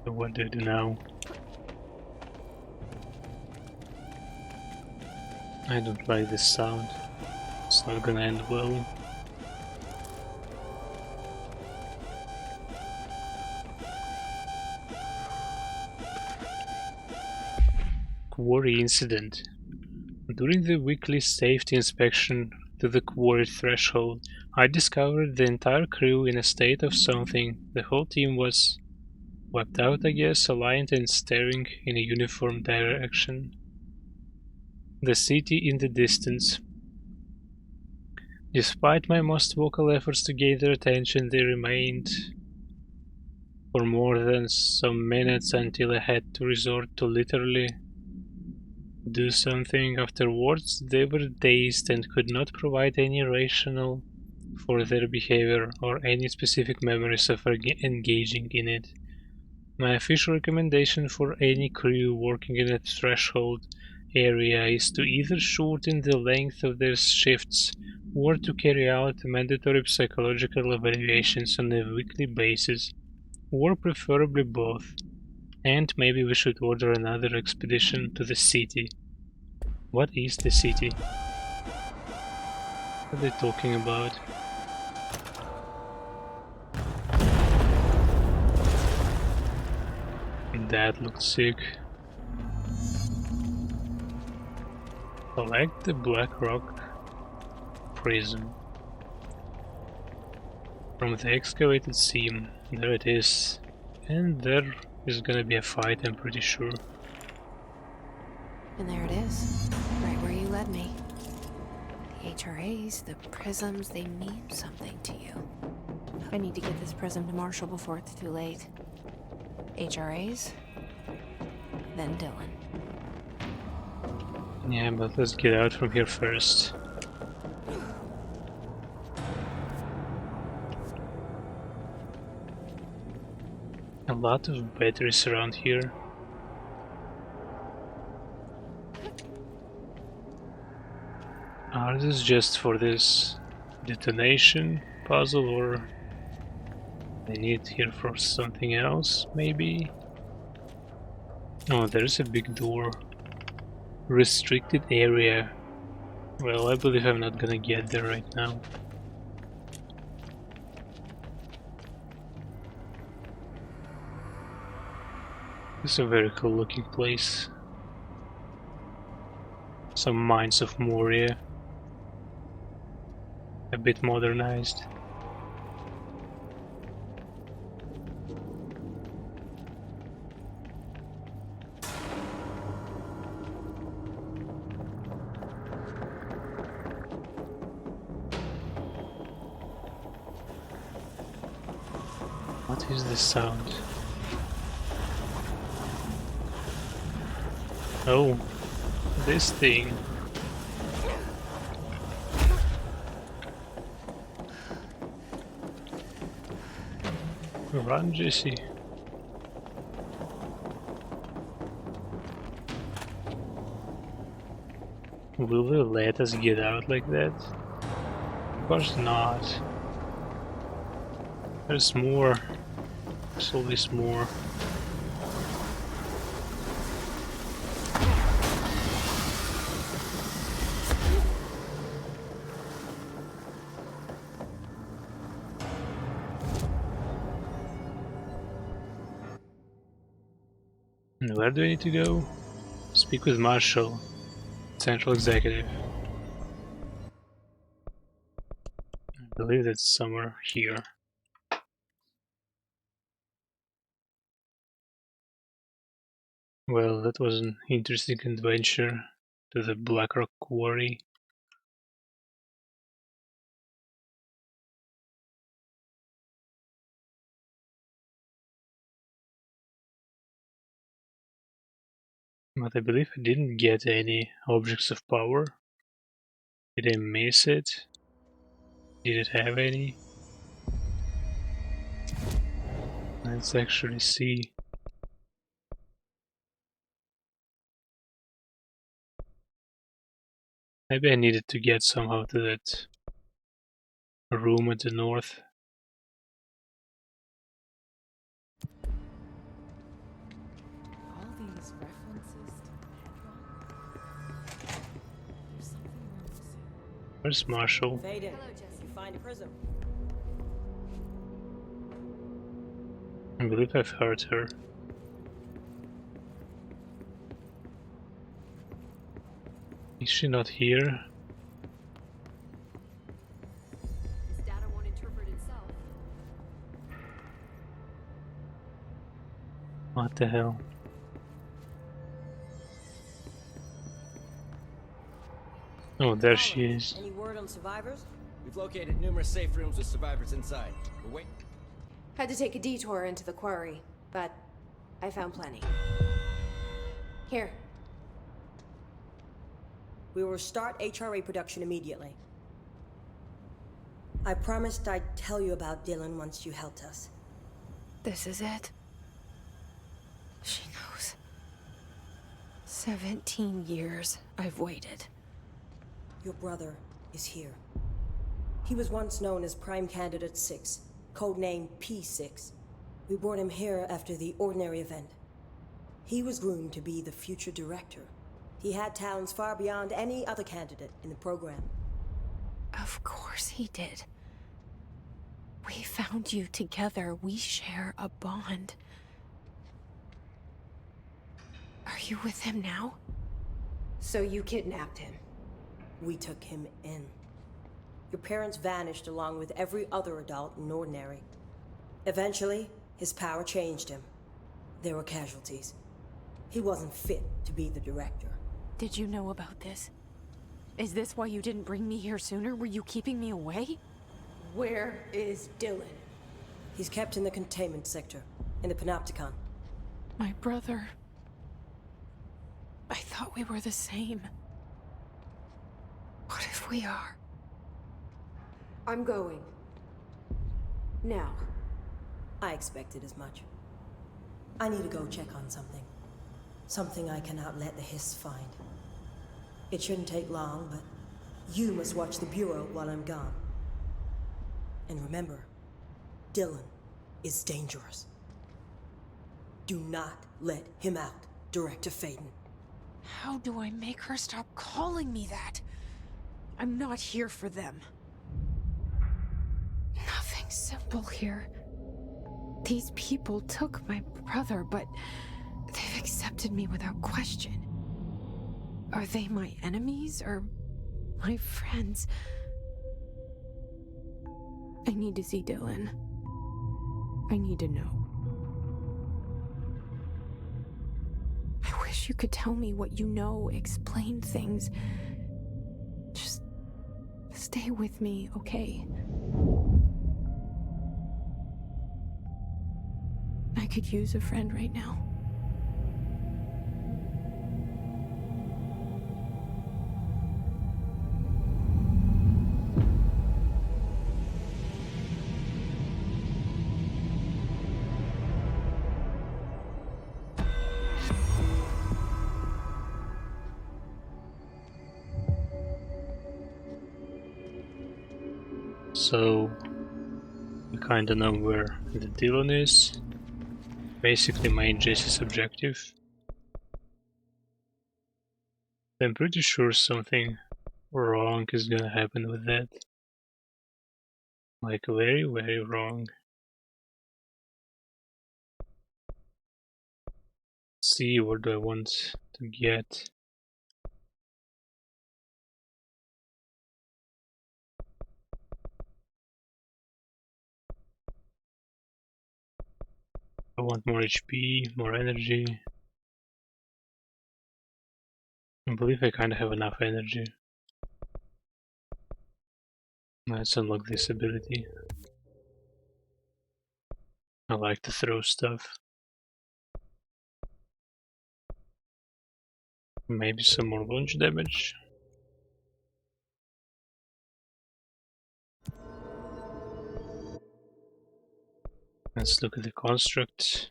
So what do I do now? I don't like this sound. It's not gonna end well. Quarry incident. During the weekly safety inspection to the quarry threshold, I discovered the entire crew in a state of something. The whole team was wiped out, I guess, aligned and staring in a uniform direction. The city in the distance. Despite my most vocal efforts to gain their attention, they remained for more than some minutes until I had to resort to literally do something. Afterwards, they were dazed and could not provide any rationale for their behavior or any specific memories of engaging in it. My official recommendation for any crew working in a threshold area is to either shorten the length of their shifts or to carry out mandatory psychological evaluations on a weekly basis, or preferably both. And maybe we should order another expedition to the city. What is the city? What are they talking about? That looked sick. Select the Black Rock Prism. From the excavated seam. There it is. And there is gonna be a fight, I'm pretty sure. And there it is, right where you led me. The HRAs, the prisms, they mean something to you. I need to get this prism to Marshall before it's too late. HRAs, then Dylan. Yeah, but let's get out from here first. A lot of batteries around here. Are these just for this detonation puzzle, or they need here for something else, maybe? Oh, there's a big door. Restricted area. Well, I believe I'm not gonna get there right now. It's a very cool looking place. Some Mines of Moria. A bit modernized. What is this sound? Oh, this thing. Run, Jesse. Will they let us get out like that? Of course not. There's more. There's always more. And where do I need to go? Speak with Marshall, Central Executive. I believe that's somewhere here. Well, that was an interesting adventure to the Blackrock Quarry. But I believe I didn't get any objects of power. Did I miss it? Did it have any? Let's actually see. Maybe I needed to get somehow to that room at the north. All these references to Pedro? There's something we're missing. Where's Marshall? Fade in. You find a prism. I believe I've heard her. Is she not here? This data won't interpret itself. What the hell? Oh, there she is. Any word on survivors? We've located numerous safe rooms with survivors inside. We're waiting. Had to take a detour into the quarry, but I found plenty. Here. We will start HRA production immediately. I promised I'd tell you about Dylan once you helped us. This is it. She knows. 17 years I've waited. Your brother is here. He was once known as Prime Candidate 6, codenamed P6. We brought him here after the ordinary event. He was groomed to be the future director. He had talents far beyond any other candidate in the program. Of course he did. We found you together. We share a bond. Are you with him now? So you kidnapped him? We took him in. Your parents vanished along with every other adult in Ordinary. Eventually, his power changed him. There were casualties. He wasn't fit to be the director. Did you know about this? Is this why you didn't bring me here sooner? Were you keeping me away? Where is Dylan? He's kept in the containment sector, in the Panopticon. My brother. I thought we were the same. What if we are? I'm going. Now. I expected as much. I need to go check on something. Something I cannot let the Hiss find. It shouldn't take long, but you must watch the Bureau while I'm gone. And remember, Dylan is dangerous. Do not let him out, Director Faden. How do I make her stop calling me that? I'm not here for them. Nothing simple here. These people took my brother, but they've accepted me without question. Are they my enemies or my friends? I need to see Dylan. I need to know. I wish you could tell me what you know, explain things. Just stay with me, okay? I could use a friend right now. So we kinda know where the Dylan is. Basically main Jesse's objective. I'm pretty sure something wrong is gonna happen with that. Like very, very wrong. See, what do I want to get? I want more HP, more energy. I believe I kinda have enough energy. Let's unlock this ability. I like to throw stuff. Maybe some more launch damage. Let's look at the construct.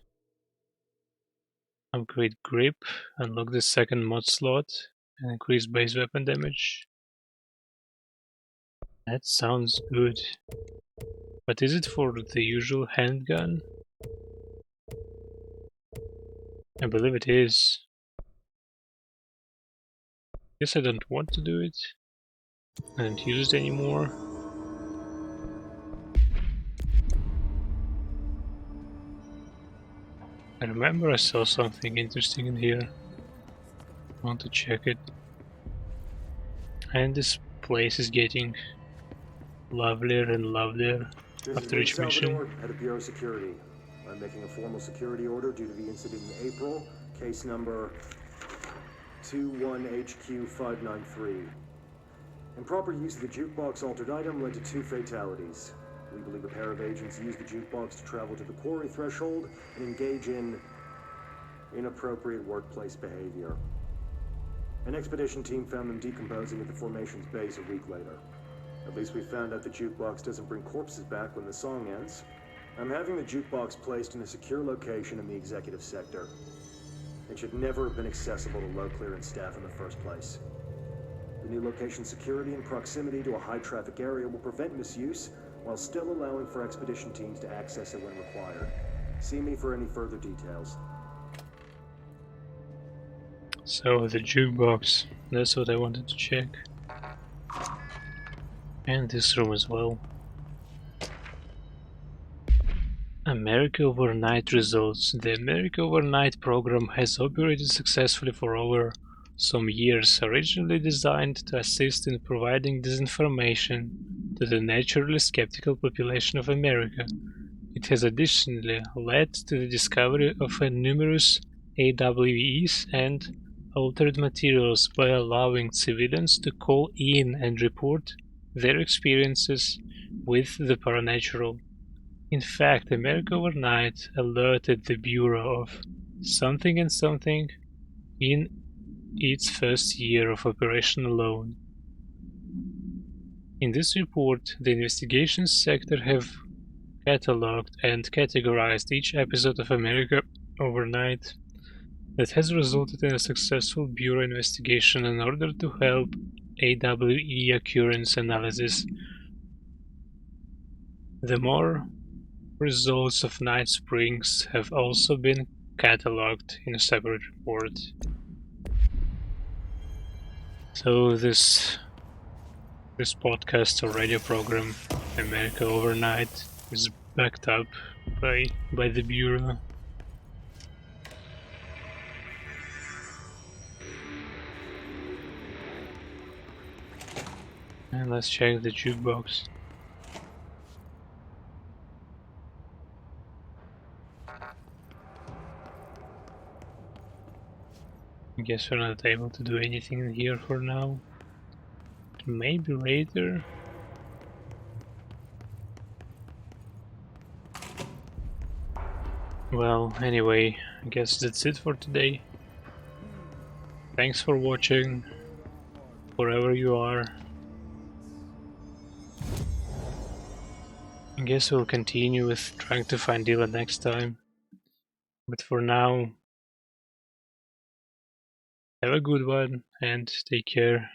Upgrade grip, unlock the second mod slot, and increase base weapon damage. That sounds good. But is it for the usual handgun? I believe it is. Guess I don't want to do it. I don't use it anymore. I remember I saw something interesting in here. I want to check it. And this place is getting lovelier and lovelier This is after Wade each mission. Salvador, head of Bureau Security. I'm making a formal security order due to the incident in April, case number 21HQ593. Improper use of the jukebox altered item led to 2 fatalities. We believe a pair of agents used the jukebox to travel to the quarry threshold and engage in inappropriate workplace behavior. An expedition team found them decomposing at the formation's base a week later. At least we found out the jukebox doesn't bring corpses back when the song ends. I'm having the jukebox placed in a secure location in the executive sector. It should never have been accessible to low clearance staff in the first place. The new location security and proximity to a high-traffic area will prevent misuse, while still allowing for expedition teams to access it when required. See me for any further details. So the jukebox, that's what I wanted to check. And this room as well. America Overnight results. The America Overnight program has operated successfully for over some years, originally designed to assist in providing disinformation to the naturally skeptical population of America. It has additionally led to the discovery of numerous AWEs and altered materials by allowing civilians to call in and report their experiences with the paranatural. In fact, America Overnight alerted the Bureau of something and something in its first year of operation alone. In this report, the investigations sector have catalogued and categorized each episode of America Overnight that has resulted in a successful Bureau investigation in order to help AWE occurrence analysis. The more results of Night Springs have also been catalogued in a separate report. So this podcast or radio program, America Overnight, is backed up by the Bureau. And let's check the jukebox. I guess we're not able to do anything in here for now. Maybe later. Well, anyway, I guess that's it for today. Thanks for watching, wherever you are. I guess we'll continue with trying to find Dylan next time. But for now, have a good one and take care.